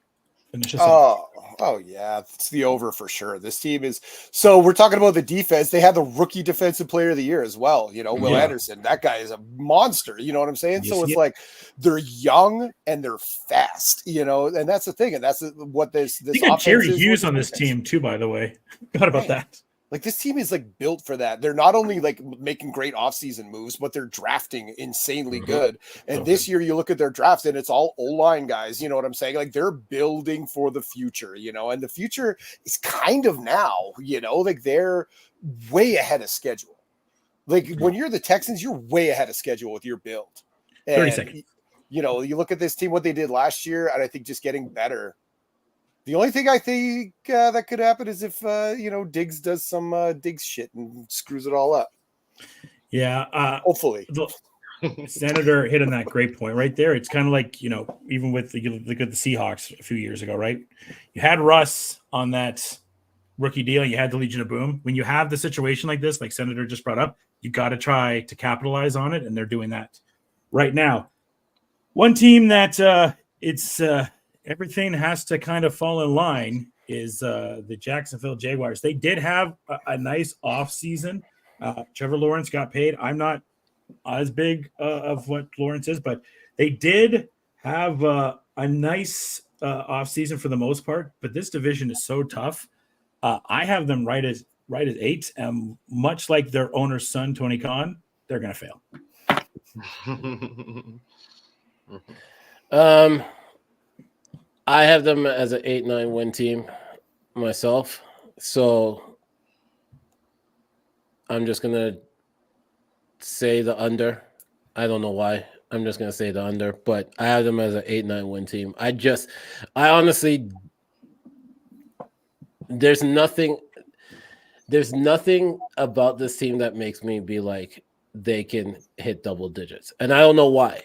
finish us off. Oh yeah, it's the over for sure. This team is so we're talking about the defense. They had the rookie defensive player of the year as well. You know, Will Yeah. Anderson. That guy is a monster. You know what I'm saying? Yes, So it's he is. like they're young and they're fast. You know, and that's the thing. And that's what this You got offense Jerry is Hughes with on this defense. team too, by the way. Forgot about that. Like this team is like built for that. They're not only like making great offseason moves, but they're drafting insanely good. And So this good. year you look at their drafts and it's all O-line guys, you know what I'm saying? Like they're building for the future, you know, and the future is kind of now, you know, like they're way ahead of schedule. Like when you're the Texans, you're way ahead of schedule with your build. 30 And, seconds. you know, you look at this team, what they did last year, and I think just getting better. The only thing I think that could happen is if you know Diggs does some Diggs shit and screws it all up. Yeah. Hopefully, Senator hit on that great point right there. It's kind of like, you know, even with the Seahawks a few years ago, right? You had Russ on that rookie deal. You had the Legion of Boom. When you have the situation like this, like Senator just brought up, you got to try to capitalize on it, and they're doing that right now. One team that everything has to kind of fall in line is the Jacksonville Jaguars. They did have a nice off season. Trevor Lawrence got paid. I'm not as big of what Lawrence is, but they did have a nice off season for the most part. But this division is so tough. I have them right as 8, and much like their owner's son Tony Khan, they're going to fail. I have them as an 8-9 win team myself. So I'm just gonna say the under. I don't know why. I'm just gonna say the under, but I have them as an 8-9 win team. I honestly, there's nothing about this team that makes me be like they can hit double digits, and I don't know why.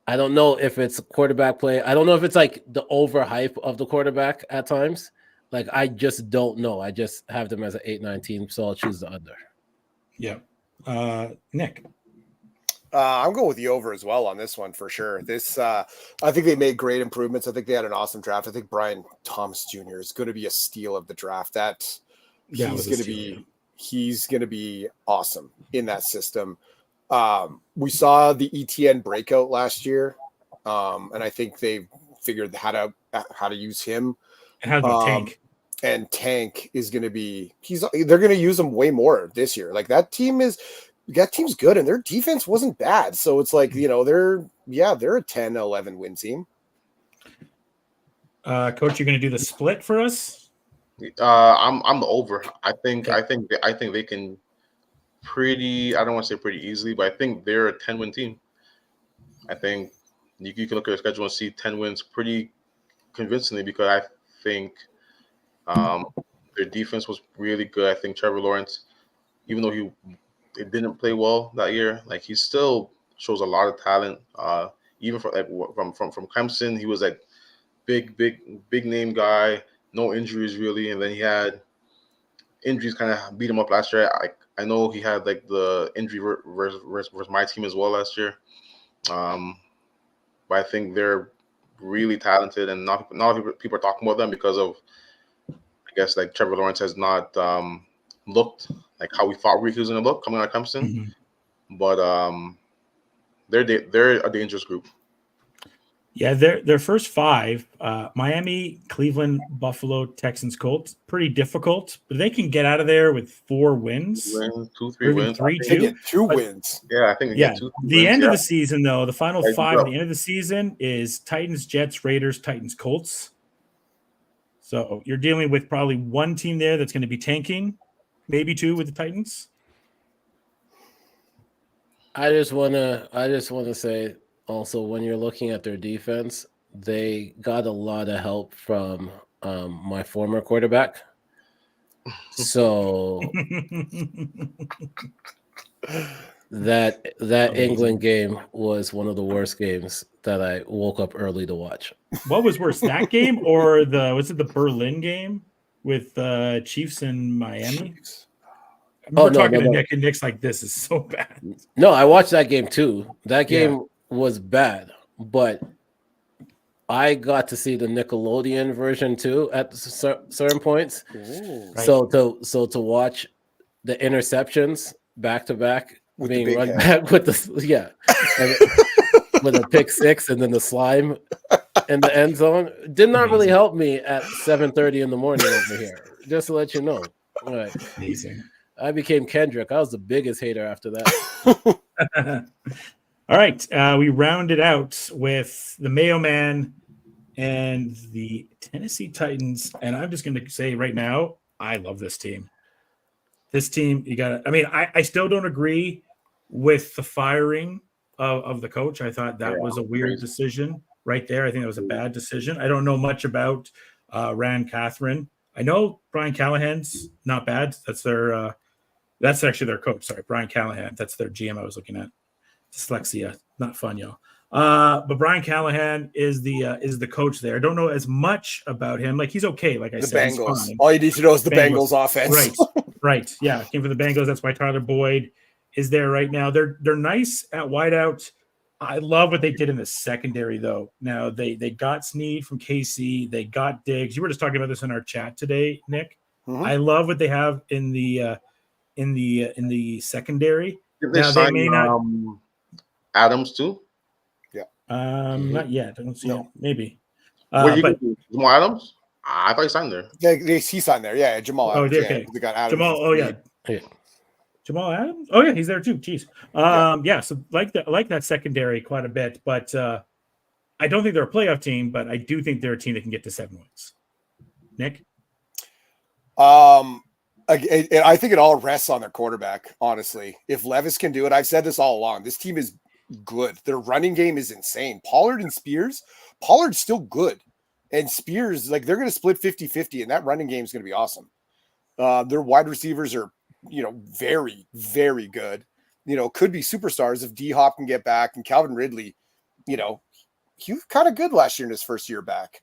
I don't know if it's quarterback play. I don't know if it's like the overhype of the quarterback at times. Like I just don't know. I just have them as an 8-9 team, so I'll choose the under. Yeah. Nick. I'm going with the over as well on this one for sure. This I think they made great improvements. I think they had an awesome draft. I think Brian Thomas Jr. is going to be a steal of the draft. He's going to be awesome in that system. We saw the ETN breakout last year, and I think they figured how to use him. And how's about Tank? And Tank is going to be they're going to use him way more this year. Like that team's good, and their defense wasn't bad. So it's like, you know, they're a 10-11 win team. Coach, you're going to do the split for us? I'm the over. I think they can pretty. I don't want to say pretty easily, but I think they're a 10-win team. I think you can look at their schedule and see 10 wins pretty convincingly, because I think their defense was really good. I think Trevor Lawrence, even though it didn't play well that year, like he still shows a lot of talent. Even from Clemson, he was like big name guy, no injuries really, and then he had injuries kind of beat him up last year. I know he had like the injury versus my team as well last year, but I think they're really talented, and not people are talking about them because of, I guess, like Trevor Lawrence has not looked like how we thought he was going to look coming out of Clemson. Mm-hmm. But they're a dangerous group. Yeah, their first 5, Miami, Cleveland, Buffalo, Texans, Colts, pretty difficult, but they can get out of there with 4 wins. 2-3 wins. 3-2. They get 2 wins. Yeah, I think they get 2 the wins, end of the season, though, the final 5 go. at the end of the season is Titans, Jets, Raiders, Titans, Colts. So you're dealing with probably one team there that's going to be tanking, maybe 2 with the Titans. I just wanna say also, when you're looking at their defense, they got a lot of help from my former quarterback. So that England game was one of the worst games that I woke up early to watch. What was worse, that game or the Berlin game with Chiefs in Miami? We're talking to Nick, and Nick's like, this is so bad. No, I watched that game too. That game was bad, but I got to see the Nickelodeon version too at certain points. Ooh. Right. So to watch the interceptions back to back With the being big run head. back with and with a pick six and then the slime in the end zone did not really Amazing. help me at 7:30 in the morning over here. Just to let you know. Right. Amazing. I became Kendrick. I was the biggest hater after that. All right. We rounded out with the Mayo Man and the Tennessee Titans. And I'm just going to say right now, I love this team. This team, you got to, I mean, I still don't agree with the firing of the coach. I thought that was a weird decision right there. I think that was a bad decision. I don't know much about Rand Catherine. I know Brian Callahan's not bad. That's actually their coach. Sorry, Brian Callahan. That's their GM I was looking at. Dyslexia, not fun, y'all. But Brian Callahan is the coach there. I don't know as much about him. Like, he's okay. Like I The said, Bengals. he's fine. All you need to know is the Bengals offense. Right. Yeah, came from the Bengals. That's why Tyler Boyd is there right now. They're nice at wideout. I love what they did in the secondary, though. Now they got Snead from KC. They got Diggs. You were just talking about this in our chat today, Nick. Mhm. I love what they have in the secondary. Did they Now sign they may not. Adams too? Not yet. I don't see it. Maybe. What you But do? Jamal Adams? I thought he signed there. He signed there. Yeah, Jamal Adams. okay. Yeah, they got Adams. Jamal. Oh yeah. Jamal Adams. Oh yeah, he's there too. Jeez. Yeah. So like that secondary quite a bit, but I don't think they're a playoff team, but I do think they're a team that can get to 7 wins. Nick. I think it all rests on their quarterback. Honestly, if Levis can do it, I've said this all along. This team is good. Their running game is insane. Pollard and Spears. Pollard's still good, and Spears, like, they're going to split 50-50, and that running game is going to be awesome. Their wide receivers are, very, very good. Could be superstars if D Hop can get back, and Calvin Ridley. He was kind of good last year in his first year back.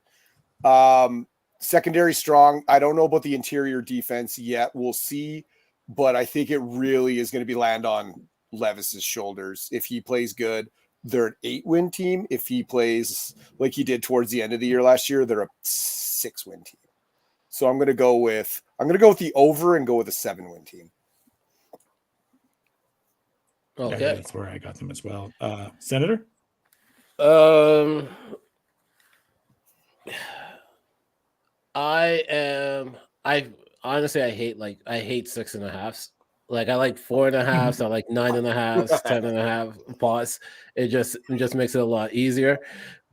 Secondary strong. I don't know about the interior defense yet. We'll see, but I think it really is going to be land on Levis's shoulders. If he plays good, they're an 8-win team. If he plays like he did towards the end of the year last year, they're a 6-win team. So I'm going to go with the over and go with a 7-win team. Okay. Yeah, that's where I got them as well. Senator. I honestly hate 6.5s. Like, I like 4.5s. I like 9.5s, 10.5. Pause. It just makes it a lot easier.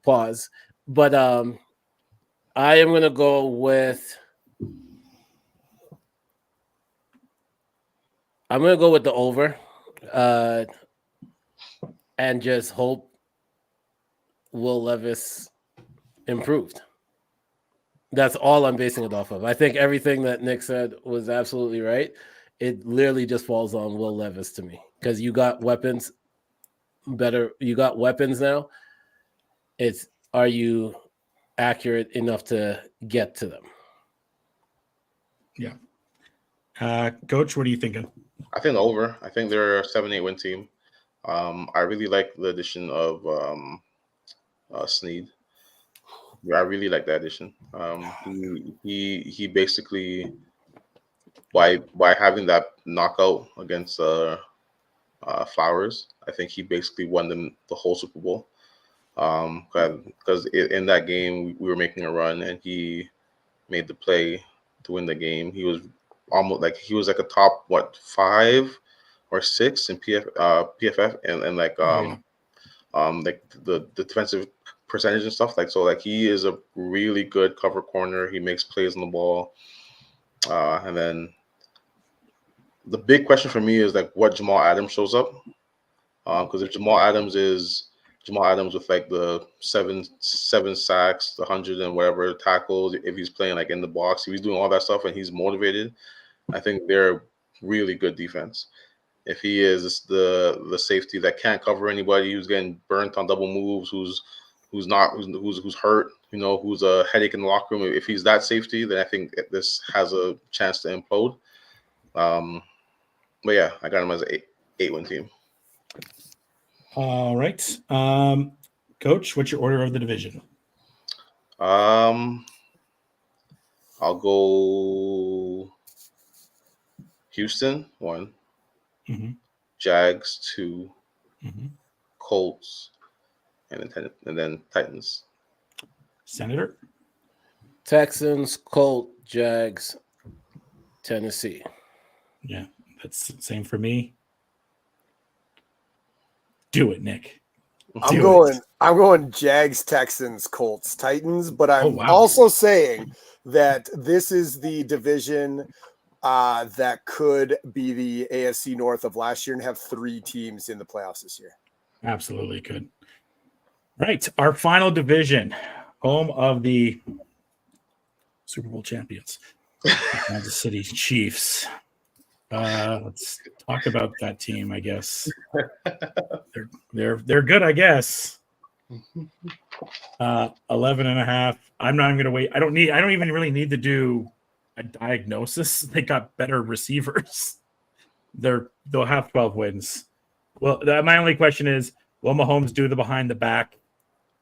Pause. But I am gonna go with. I'm gonna go with the over, and just hope Will Levis improved. That's all I'm basing it off of. I think everything that Nick said was absolutely right. It literally just falls on Will Levis to me, because you got weapons better. You got weapons now. Are you accurate enough to get to them? Yeah. Coach, what are you thinking? I think over. I think they're a 7-8 win team. I really like the addition of Snead. I really like that addition. He basically, by having that knockout against Flowers, I think he basically won them the whole Super Bowl. Because in that game we were making a run and he made the play to win the game. He was almost like a top 5 or 6 in PFF and like the defensive percentage and stuff, like he is a really good cover corner. He makes plays on the ball, and then the big question for me is like what Jamal Adams shows up, because if Jamal Adams with like the seven sacks, the 100 and whatever tackles, if he's playing like in the box, if he's doing all that stuff and he's motivated, I think they're really good defense. If he is the safety that can't cover anybody, who's getting burnt on double moves, who's hurt, who's a headache in the locker room, if he's that safety, then I think this has a chance to implode. But yeah, I got him as an 8-win team. All right. Coach, what's your order of the division? I'll go Houston 1, Mm-hmm. Jags 2, Mm-hmm. Colts, and then Titans. Senator. Texans, Colt, Jags, Tennessee. Yeah, that's the same for me. Do it, Nick. I'm Do it. going Jags, Texans, Colts, Titans, but I'm wow. also saying that this is the division that could be the AFC North of last year and have 3 teams in the playoffs this year. Absolutely could. Right. Our final division, home of the Super Bowl champions, Kansas City Chiefs. Let's talk about that team, I guess. They're good, I guess. 11.5. I'm not even gonna wait. I don't even really need to do a diagnosis. They got better receivers. They'll have 12 wins. Well, my only question is, will Mahomes do the behind the back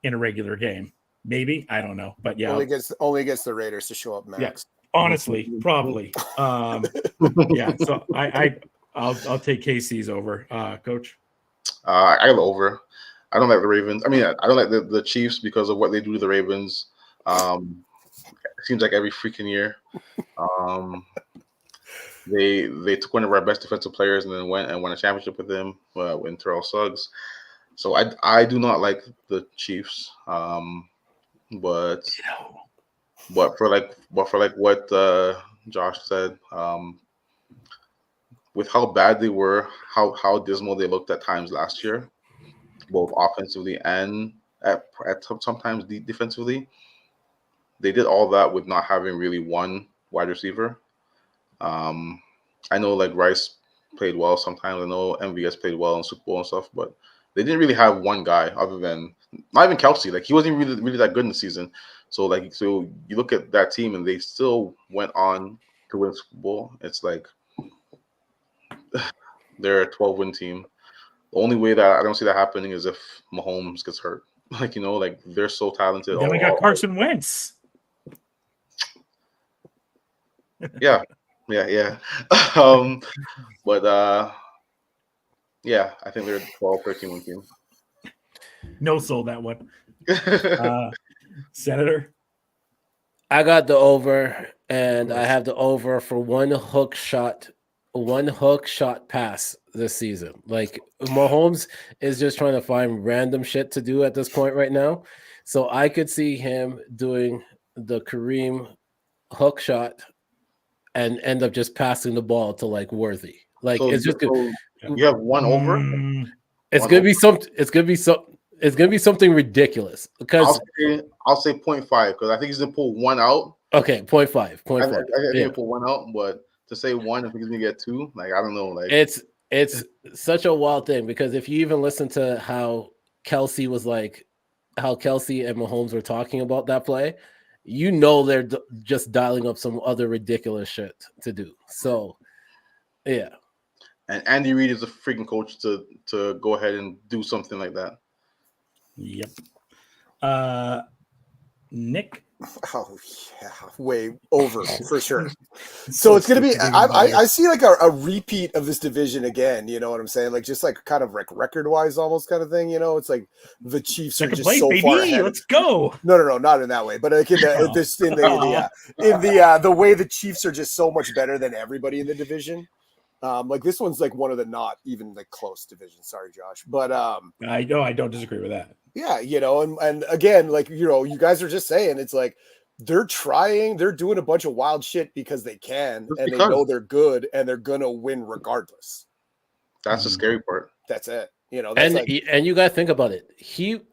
in a regular game? Maybe. I don't know. But yeah. Only gets the Raiders to show up max. Yeah, honestly, probably. Yeah. So I'll take KC's over. Coach. I go over. I don't like the Ravens. I mean, I don't like the Chiefs because of what they do to the Ravens. It seems like every freaking year. They took one of our best defensive players and then went and won a championship with them when Terrell Suggs. So I do not like the Chiefs. But for what Josh said, with how bad they were, how dismal they looked at times last year, both offensively and at sometimes defensively, they did all that with not having really one wide receiver. I know like Rice played well sometimes. I know MVS played well in Super Bowl and stuff, but they didn't really have one guy other than not even Kelsey. Like he wasn't really that good in the season. So you look at that team and they still went on to win Super Bowl. It's like they're a 12-win team. The only way that I don't see that happening is if Mahomes gets hurt. Like they're so talented. Then we got Carson Wentz. Yeah. But yeah, I think they're 12, 13-win team. No sold that one. Senator. I got the over, and I have the over for one hook shot pass this season. Like Mahomes is just trying to find random shit to do at this point right now. So I could see him doing the Kareem hook shot and end up just passing the ball to like Worthy. Like so it's just good. You have one over. It's gonna be something ridiculous because I'll say 0.5 because I think he's gonna pull one out. Okay, 0.5. I think he'll pull one out, but to say one, I think he's gonna get two. Like I don't know. Like it's such a wild thing because if you even listen to how Kelsey and Mahomes were talking about that play, they're just dialing up some other ridiculous shit to do. So, yeah. And Andy Reid is a freaking coach to go ahead and do something like that. Yep. Nick. Oh yeah, way over for sure. So it's gonna be. I see like a repeat of this division again. You know what I'm saying? Like just like kind of like record wise, almost kind of thing. It's like the Chiefs are just so far ahead. Let's go. No, not in that way, but like in the way the Chiefs are just so much better than everybody in the division. Like this one's like one of the not even like close divisions. Sorry, Josh, but I know I don't disagree with that. Yeah, and again, like you guys are just saying it's like they're doing a bunch of wild shit because they can, and they know they're good, and they're gonna win regardless. That's the scary part. That's it. And you gotta think about it.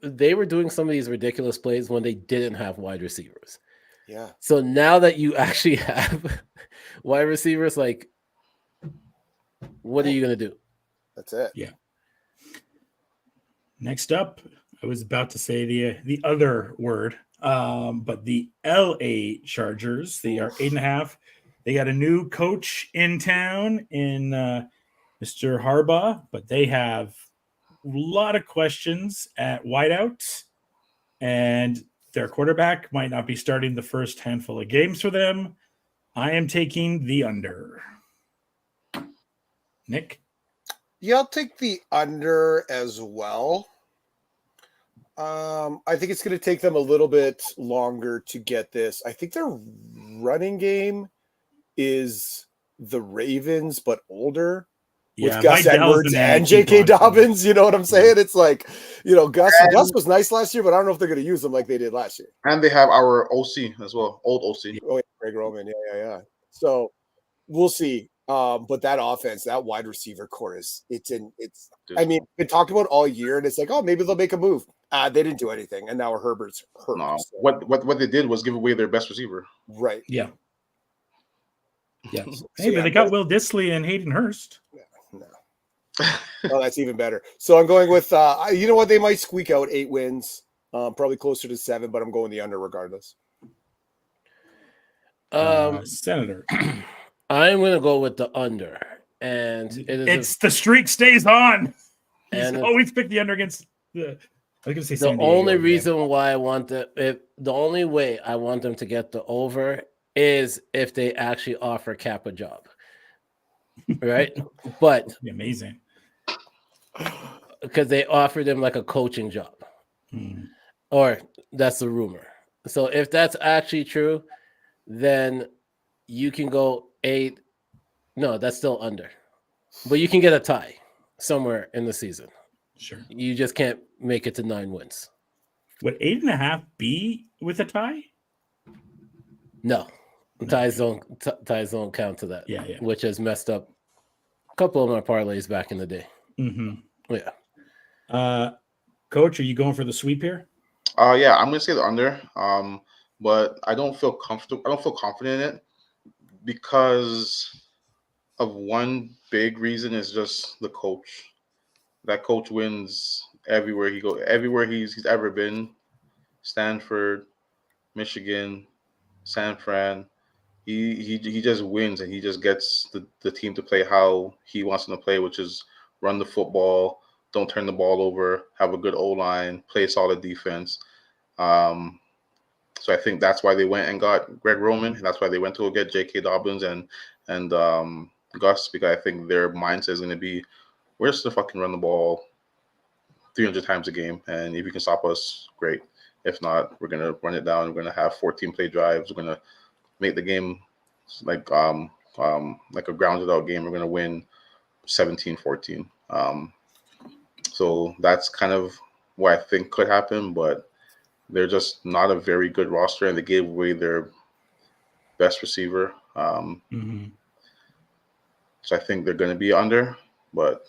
They were doing some of these ridiculous plays when they didn't have wide receivers. Yeah. So now that you actually have wide receivers, like, what are you gonna do? That's it. Yeah. Next up, I was about to say the other word, but the LA Chargers. They are 8.5. They got a new coach in town in Mr. Harbaugh, but they have a lot of questions at wideout, and their quarterback might not be starting the first handful of games for them. I am taking the under. Nick? Yeah, I'll take the under as well. I think it's going to take them a little bit longer to get this. I think their running game is the Ravens, but older. Yeah, With Gus Vidal's the Edwards man to and keep J.K. on to. Dobbins, you know what I'm saying? It's like, Gus was nice last year, but I don't know if they're going to use him like they did last year. And they have our OC as well, old OC. Oh, yeah, Greg Roman. Yeah. So we'll see. But that offense, that wide receiver core I mean, been talked about all year, and it's like, oh, maybe they'll make a move. They didn't do anything, and now Herbert's hurt. No, so. what they did was give away their best receiver. Right. Yeah. Yeah. So, But they got Will Dissly and Hayden Hurst. No. Oh, that's even better. So I'm going with, you know what? They might squeak out 8 wins, probably closer to 7, but I'm going the under regardless. Senator. I'm going to go with the under. And the streak stays on. He's And always picked the under against the. I was going to say the San Diego only again. reason why I want the only way I want them to get the over is if they actually offer Cap a job. Right? But That'd be amazing. Because they offered him like a coaching job. Or that's the rumor. So if that's actually true, then you can go 8. No, that's still under. But you can get a tie somewhere in the season. Sure. You just can't make it to 9 wins. Would 8.5 be with a tie? No. Ties don't count to that. Yeah. Which has messed up a couple of my parlays back in the day. Mm-hmm. Yeah. Coach, are you going for the sweep here? Yeah, I'm gonna say the under. But I don't feel comfortable. I don't feel confident in it because of one big reason is just the coach. That coach wins everywhere he goes. Everywhere he's ever been. Stanford, Michigan, San Fran. He just wins and he just gets the team to play how he wants them to play, which is run the football, don't turn the ball over, have a good O-line, play solid defense. So I think that's why they went and got Greg Roman. And that's why they went to go get J.K. Dobbins and Gus, because I think their mindset is going to be, we're just going to fucking run the ball 300 times a game. And if you can stop us, great. If not, we're going to run it down. We're going to have 14 play drives. We're going to make the game like a grounded out game. We're going to win 17-14. So that's kind of what I think could happen, but they're just not a very good roster, and they gave away their best receiver. So I think they're going to be under, but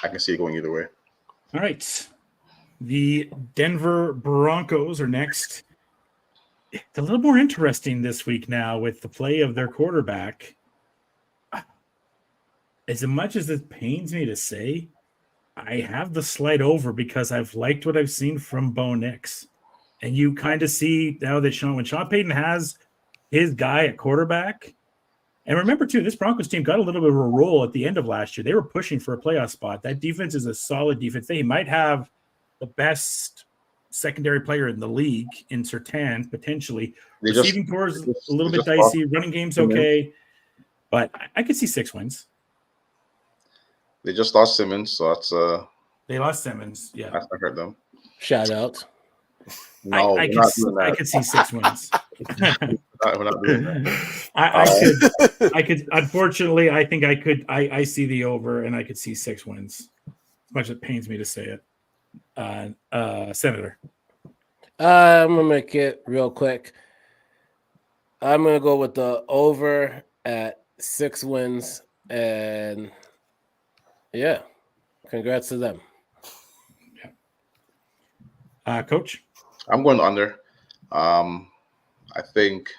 I can see it going either way. All right. The Denver Broncos are next. It's a little more interesting this week now with the play of their quarterback. As much as it pains me to say, I have the slight over because I've liked what I've seen from Bo Nix. And you kind of see now that when Sean Payton has his guy at quarterback, and remember too, this Broncos team got a little bit of a roll at the end of last year. They were pushing for a playoff spot. That defense is a solid defense. They might have the best secondary player in the league in Surtain, potentially. Receiving core is a little bit dicey. Running game's okay. But I could see 6 wins. They just lost Simmons, so that's they lost Simmons. Yeah, that's not hurt them. Shout out. No, I could see 6 wins. we're not doing that. I could. Unfortunately, I think I could. I see the over, and I could see 6 wins. As much as it pains me to say it, Senator. I'm gonna make it real quick. I'm gonna go with the over at 6 wins, and yeah, congrats to them. Coach, I'm going under. I think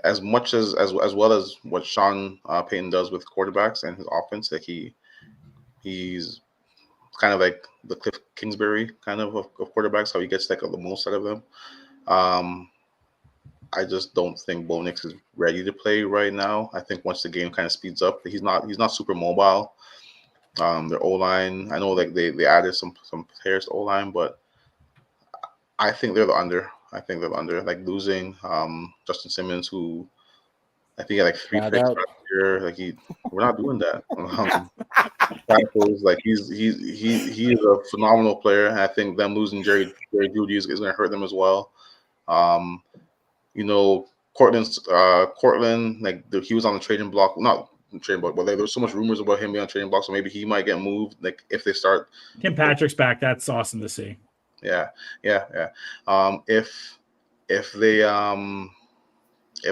as much as well as what Sean Payton does with quarterbacks and his offense, that he's kind of like the Cliff Kingsbury kind of quarterbacks, how he gets like the most out of them. I just don't think Bo Nix is ready to play right now. I think once the game kind of speeds up, he's not super mobile. Their O-line, I know like they added some players to O-line, but I think they're the under. Like losing Justin Simmons, who I think he had like 3 Shout picks out. last year. Like we're not doing that. Tackles, like he is a phenomenal player, and I think them losing Jerry Jeudy is going to hurt them as well. You know, Cortland, like he was on the trading block, not trading block, but like, there was so much rumors about him being on trading block, so maybe he might get moved. Like if they start, Tim Patrick's back. That's awesome to see. yeah. If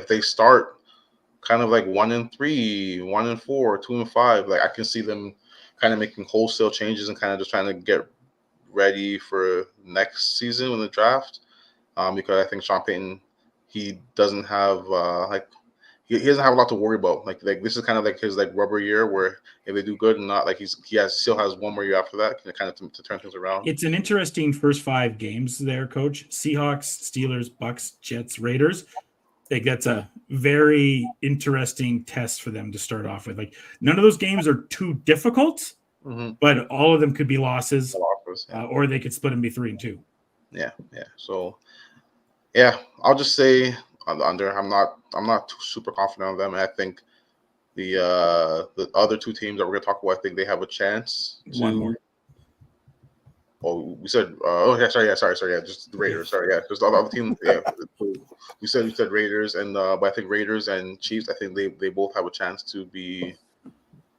they start kind of like 1-3, 1-4, 2-5, like I can see them kind of making wholesale changes and kind of just trying to get ready for next season in the draft. Because I think Sean Payton, he doesn't have he doesn't have a lot to worry about. Like this is kind of like his like rubber year where if they do good and not, like still has one more year after that, kind of to turn things around. It's an interesting first 5 games there, Coach. Seahawks, Steelers, Bucks, Jets, Raiders. I think that's a very interesting test for them to start off with. Like none of those games are too difficult, but all of them could be losses, or they could split and be 3-2. Yeah. So, yeah, I'll just say on the under. I'm not too super confident on them, and I think the other 2 teams that we're gonna talk about, I think they have a chance to. One more. Oh, we said. Sorry. Yeah, just the Raiders. Sorry, yeah, just all the other teams. Yeah, we said Raiders, and but I think Raiders and Chiefs. I think they both have a chance to be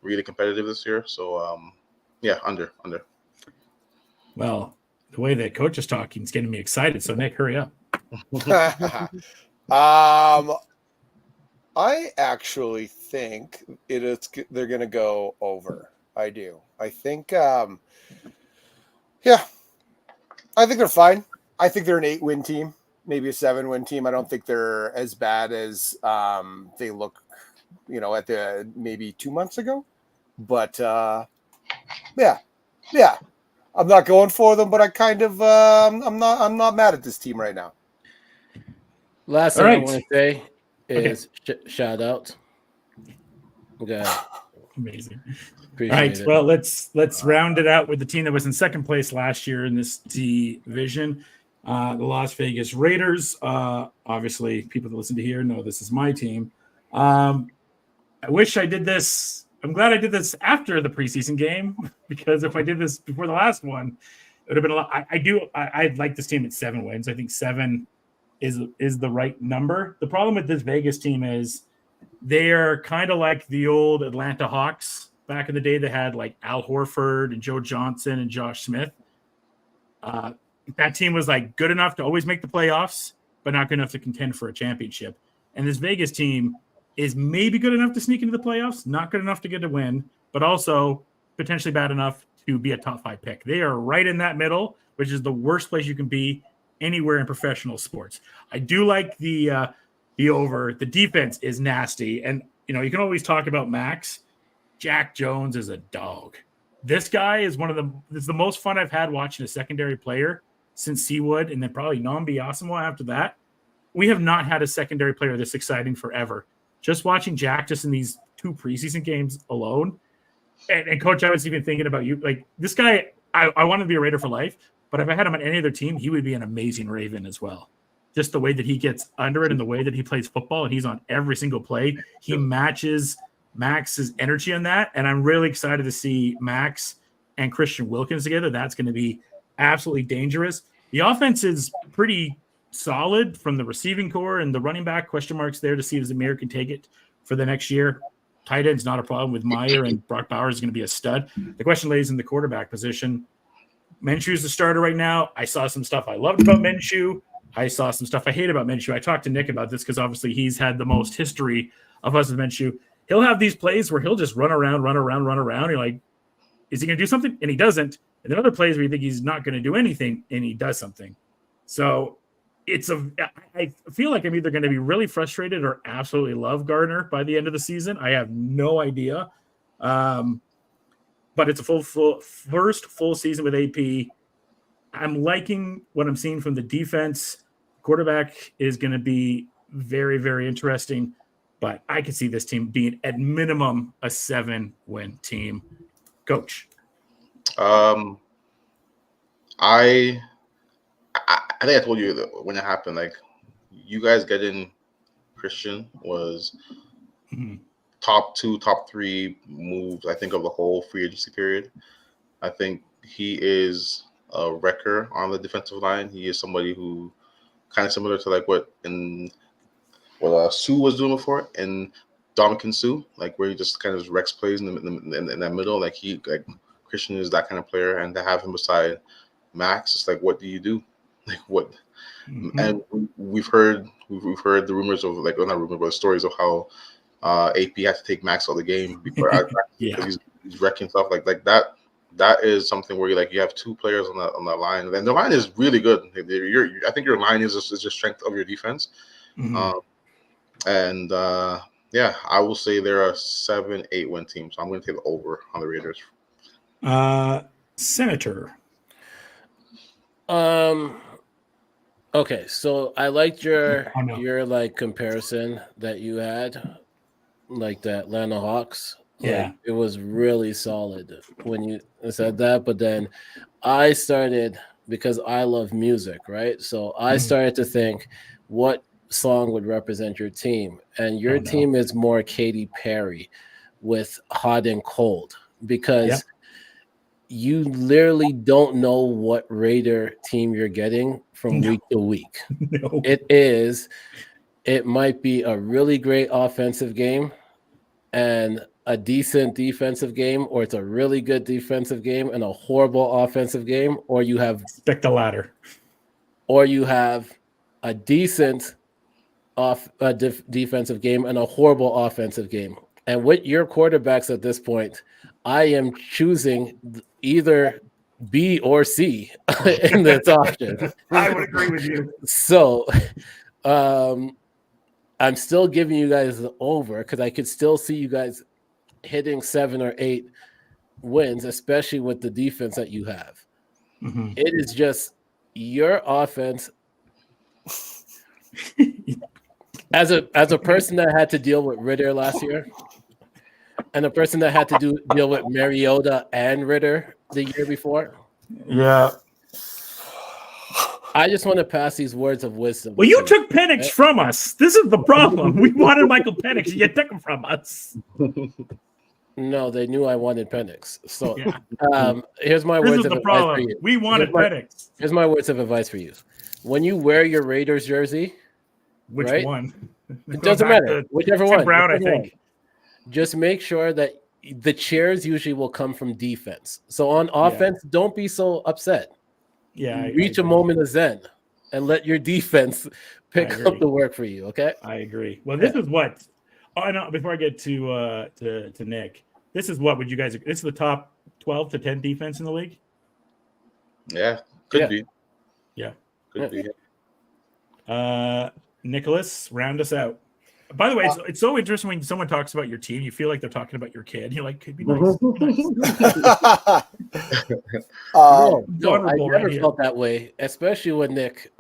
really competitive this year. So, yeah, under. Well, the way that Coach is talking is getting me excited. So Nick, hurry up. I actually think they're going to go over. I do. I think, I think they're fine. I think they're an 8-win team, maybe a 7-win team. I don't think they're as bad as they look, at the maybe 2 months ago. But yeah. I'm not going for them, but I kind of I'm not mad at this team right now. Last thing I want to say is shout out. Okay. Amazing. Appreciate All right. it. Well, let's round it out with the team that was in second place last year in this division, the Las Vegas Raiders. Obviously, people that listen to here know this is my team. I wish I did this. I'm glad I did this after the preseason game, because if I did this before the last one, it would have been a lot. I'd like this team at 7 wins. I think 7 is the right number. The problem with this Vegas team is they are kind of like the old Atlanta Hawks back in the day. They had like Al Horford and Joe Johnson and Josh Smith. That team was like good enough to always make the playoffs, but not good enough to contend for a championship. And this Vegas team is maybe good enough to sneak into the playoffs, not good enough to get a win, but also potentially bad enough to be a top 5 pick. They are right in that middle, which is the worst place you can be anywhere in professional sports. I do like the over. The defense is nasty. And, you can always talk about Max. Jack Jones is a dog. This guy is it's the most fun I've had watching a secondary player since Seawood, and then probably Nambi Asamoah after that. We have not had a secondary player this exciting forever. Just watching Jack just in these 2 preseason games alone. And Coach, I was even thinking about you. Like this guy, I want to be a Raider for life, but if I had him on any other team, he would be an amazing Raven as well. Just the way that he gets under it and the way that he plays football, and he's on every single play. He matches Max's energy on that. And I'm really excited to see Max and Christian Wilkins together. That's going to be absolutely dangerous. The offense is pretty solid from the receiving core and the running back. Question marks there to see if Zamir can take it for the next year. Tight end's not a problem with Meyer, and Brock Bowers is going to be a stud. The question lays in the quarterback position. Minshew's the starter right now. I saw some stuff I loved about Minshew. I saw some stuff I hate about Minshew. I talked to Nick about this because obviously he's had the most history of us with Minshew. He'll have these plays where he'll just run around. You're like, is he going to do something? And he doesn't. And then other plays where you think he's not going to do anything, and he does something. So I feel like I'm either going to be really frustrated or absolutely love Gardner by the end of the season. I have no idea. But it's a first full season with AP. I'm liking what I'm seeing from the defense. Quarterback is going to be very, very interesting, but I can see this team being at minimum a 7-win team. Coach. I I think I told you that when it happened, like you guys getting Christian was top 2, top 3 moves, I think, of the whole free agency period. I think he is a wrecker on the defensive line. He is somebody who kind of similar to like what Sue was doing before and Dominican Sue, like where he just kind of wrecks plays in that middle. Like Christian is that kind of player, and to have him beside Max, it's like, what do you do? Like what? And we've heard the rumors of like, well, not rumors, but stories of how AP had to take Max out of the game because he's wrecking stuff like that. That is something where you have 2 players on the line, and the line is really good. I think your line is the strength of your defense. Yeah, I will say they're a 7-8 win team, so I'm going to take the over on the Raiders. Senator. Okay, so I liked your like comparison that you had, like the Atlanta Hawks. Yeah, like, it was really solid when you said that. But then I started, because I love music, right? So I started to think, what song would represent your team? And your team is more Katy Perry with Hot and Cold, because you literally don't know what Raider team you're getting from week to week. No. It might be a really great offensive game and a decent defensive game, or it's a really good defensive game and a horrible offensive game, or you have expect the latter, or you have a decent defensive game and a horrible offensive game. And with your quarterbacks at this point, I am choosing either B or C in this option. I would agree with you. So I'm still giving you guys the over, because I could still see you guys hitting 7 or 8 wins, especially with the defense that you have. It is just your offense. As a person that had to deal with Ritter last year, and a person that had to deal with Mariota and Ritter the year before. Yeah. I just want to pass these words of wisdom. Well, you took Penix from us. This is the problem. We wanted Michael Penix. You took him from us. No, they knew I wanted Penix. So here's my words of advice for you. We wanted Penix. Here's my words of advice for you. When you wear your Raiders jersey, which one? It doesn't matter. Whichever one. Brown, I think. Just make sure that the chairs usually will come from defense. So on offense, don't be so upset. Yeah, reach a moment of zen and let your defense pick up the work for you. Okay, I agree. Well, this is what. Oh no! Before I get to Nick, this is what would you guys? This is the top 12 to 10 defense in the league. Yeah, could be. Yeah, could be. Nicholas, round us out. By the way, it's so interesting when someone talks about your team. You feel like they're talking about your kid. You're like, could be nice. No, I never felt that way, especially with Nick.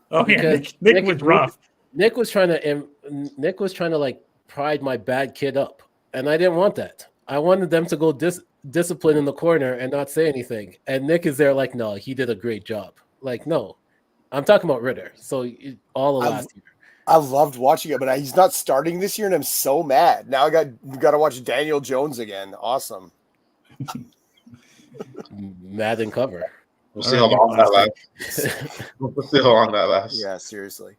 Oh yeah, Nick was rough. Nick was trying to like pride my bad kid up, and I didn't want that. I wanted them to go discipline in the corner and not say anything. And Nick is there like, no, he did a great job. Like, no, I'm talking about Ritter. So all of last year. I loved watching it, but he's not starting this year, and I'm so mad. Now I got to watch Daniel Jones again. Awesome. Mad and cover. We'll see how long that lasts. We'll see how long that lasts. Yeah, seriously.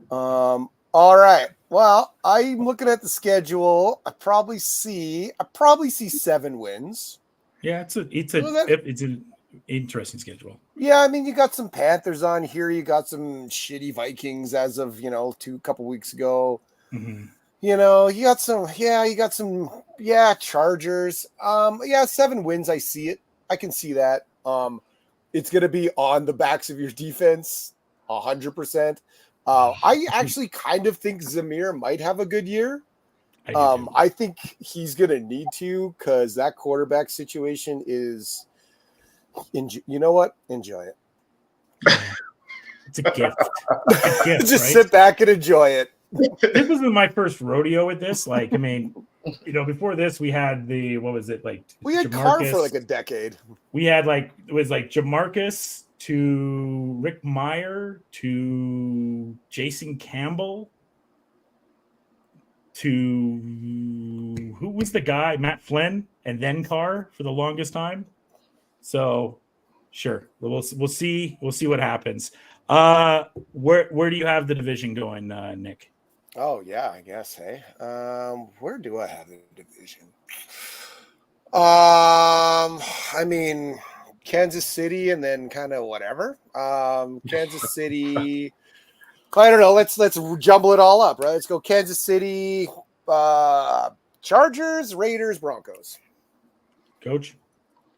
All right. Well, I'm looking at the schedule. I probably see 7 wins. Yeah, it's an interesting schedule. Yeah, I mean, you got some Panthers on here. You got some shitty Vikings as of couple weeks ago. Mm-hmm. You got some Chargers. 7 wins. I see it. I can see that. It's gonna be on the backs of your defense, 100%. I actually kind of think Zamir might have a good year. I think he's gonna need to, because that quarterback situation is. You know what? Enjoy it. It's a gift. Just sit back and enjoy it. This wasn't my first rodeo with this. Like, I mean, before this, we had we had Carr for like a decade. We had it was like Jamarcus to Rick Meyer to Jason Campbell to who was the guy? Matt Flynn and then Carr for the longest time. So sure, we'll see what happens. Where do you have the division going, Nick? Oh yeah, I guess. Hey, where do I have the division? I mean, Kansas City, and then kind of whatever. Kansas City. I don't know. Let's jumble it all up, right? Let's go Kansas City, Chargers, Raiders, Broncos. Coach?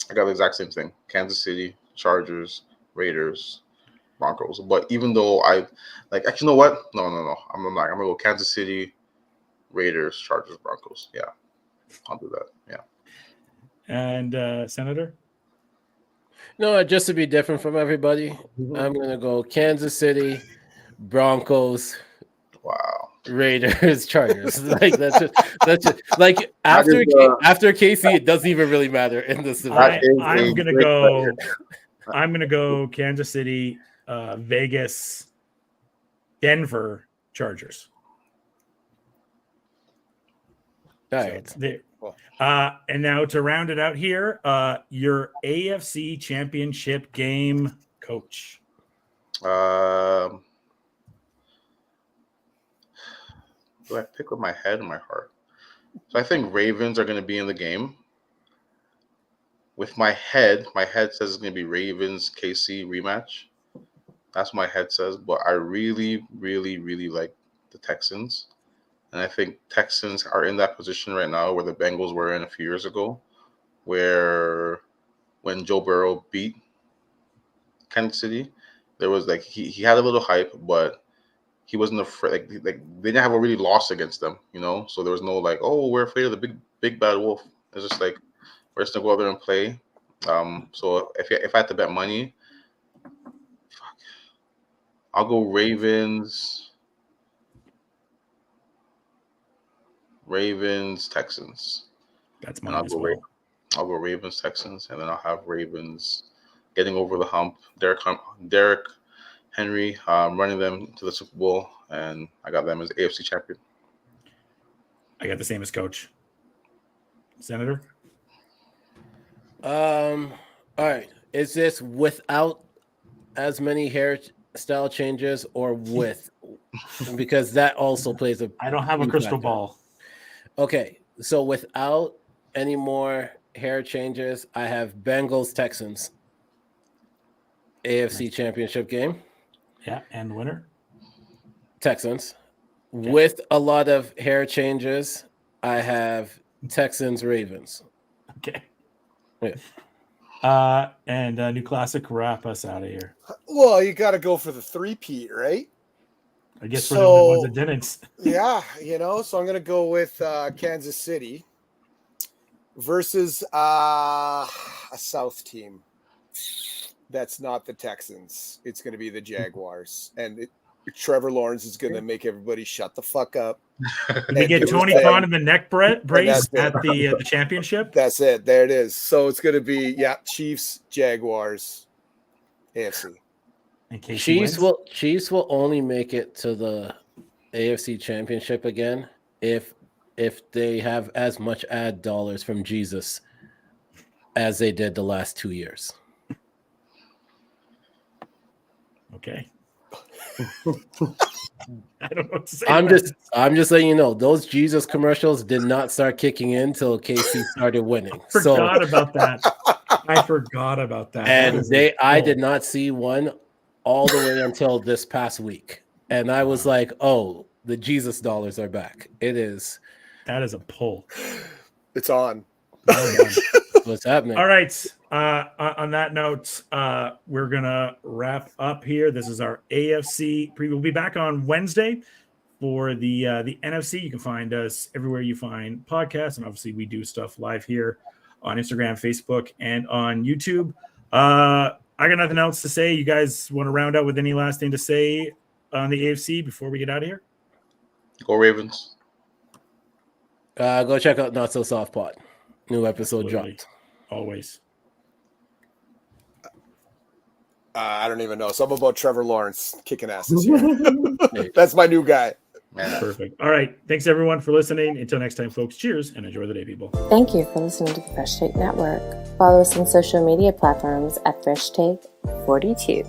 I got the exact same thing. Kansas City, Chargers, Raiders, Broncos. But even though actually, you know what? No. I'm not. I'm gonna go Kansas City, Raiders, Chargers, Broncos. Yeah, I'll do that. Yeah. And Senator? No, just to be different from everybody, I'm gonna go Kansas City, Broncos, Wow. Raiders, Chargers. Like that's just like after KC, it doesn't even really matter in this. I'm gonna go Kansas City, Vegas, Denver, Chargers. All right. So and now to round it out here, your AFC Championship game, Coach. Do I pick with my head and my heart? So I think Ravens are going to be in the game. With my head says it's going to be Ravens KC rematch. That's what my head says. But I really, really, really like the Texans. And I think Texans are in that position right now where the Bengals were in a few years ago, where when Joe Burrow beat Kansas City, there was he had a little hype, but he wasn't afraid. Like they didn't have a really loss against them, So there was no oh, we're afraid of the big bad wolf. It's just we're just gonna go out there and play. So if I had to bet money, I'll go Ravens, Texans. That's mine as well. I'll go Ravens, Texans, and then I'll have Ravens getting over the hump. Derek Henry running them to the Super Bowl, and I got them as AFC champion. I got the same as Coach. Senator? All right. Is this without as many hairstyle changes or with? Because that also plays a. I don't have a crystal ball. Okay, so without any more hair changes, I have Bengals Texans AFC Championship game. Yeah, and winner? Texans. Okay. With a lot of hair changes, I have Texans Ravens. Okay. Yeah. And New Classic, wrap us out of here. Well, you got to go for the three-peat, right? I guess we're the only ones that didn't. Yeah, so I'm going to go with Kansas City versus a South team. That's not the Texans. It's going to be the Jaguars. And Trevor Lawrence is going to make everybody shut the fuck up. Did we get Tony Khan in the neck brace at the championship? That's it. There it is. So it's going to be, Chiefs, Jaguars, AFC. Chiefs will only make it to the AFC Championship again if they have as much ad dollars from Jesus as they did the last 2 years. Okay. I don't know what to say. I'm just letting you know those Jesus commercials did not start kicking in until KC started winning. I forgot about that. And I did not see one all the way until this past week. And I was like, oh, the Jesus dollars are back. It is. That is a pull. It's on. What's happening? All right. On that note, we're going to wrap up here. This is our AFC preview. We'll be back on Wednesday for the NFC. You can find us everywhere you find podcasts. And obviously, we do stuff live here on Instagram, Facebook, and on YouTube. I got nothing else to say. You guys want to round out with any last thing to say on the AFC before we get out of here? Go Ravens. Go check out Not So Soft Pod. New episode dropped. Always. I don't even know. Something about Trevor Lawrence kicking asses here. That's my new guy. Man. Perfect. All right. Thanks everyone for listening. Until next time, folks. Cheers and enjoy the day, people. Thank you for listening to the Fresh Take Network. Follow us on social media platforms at Fresh Take 42.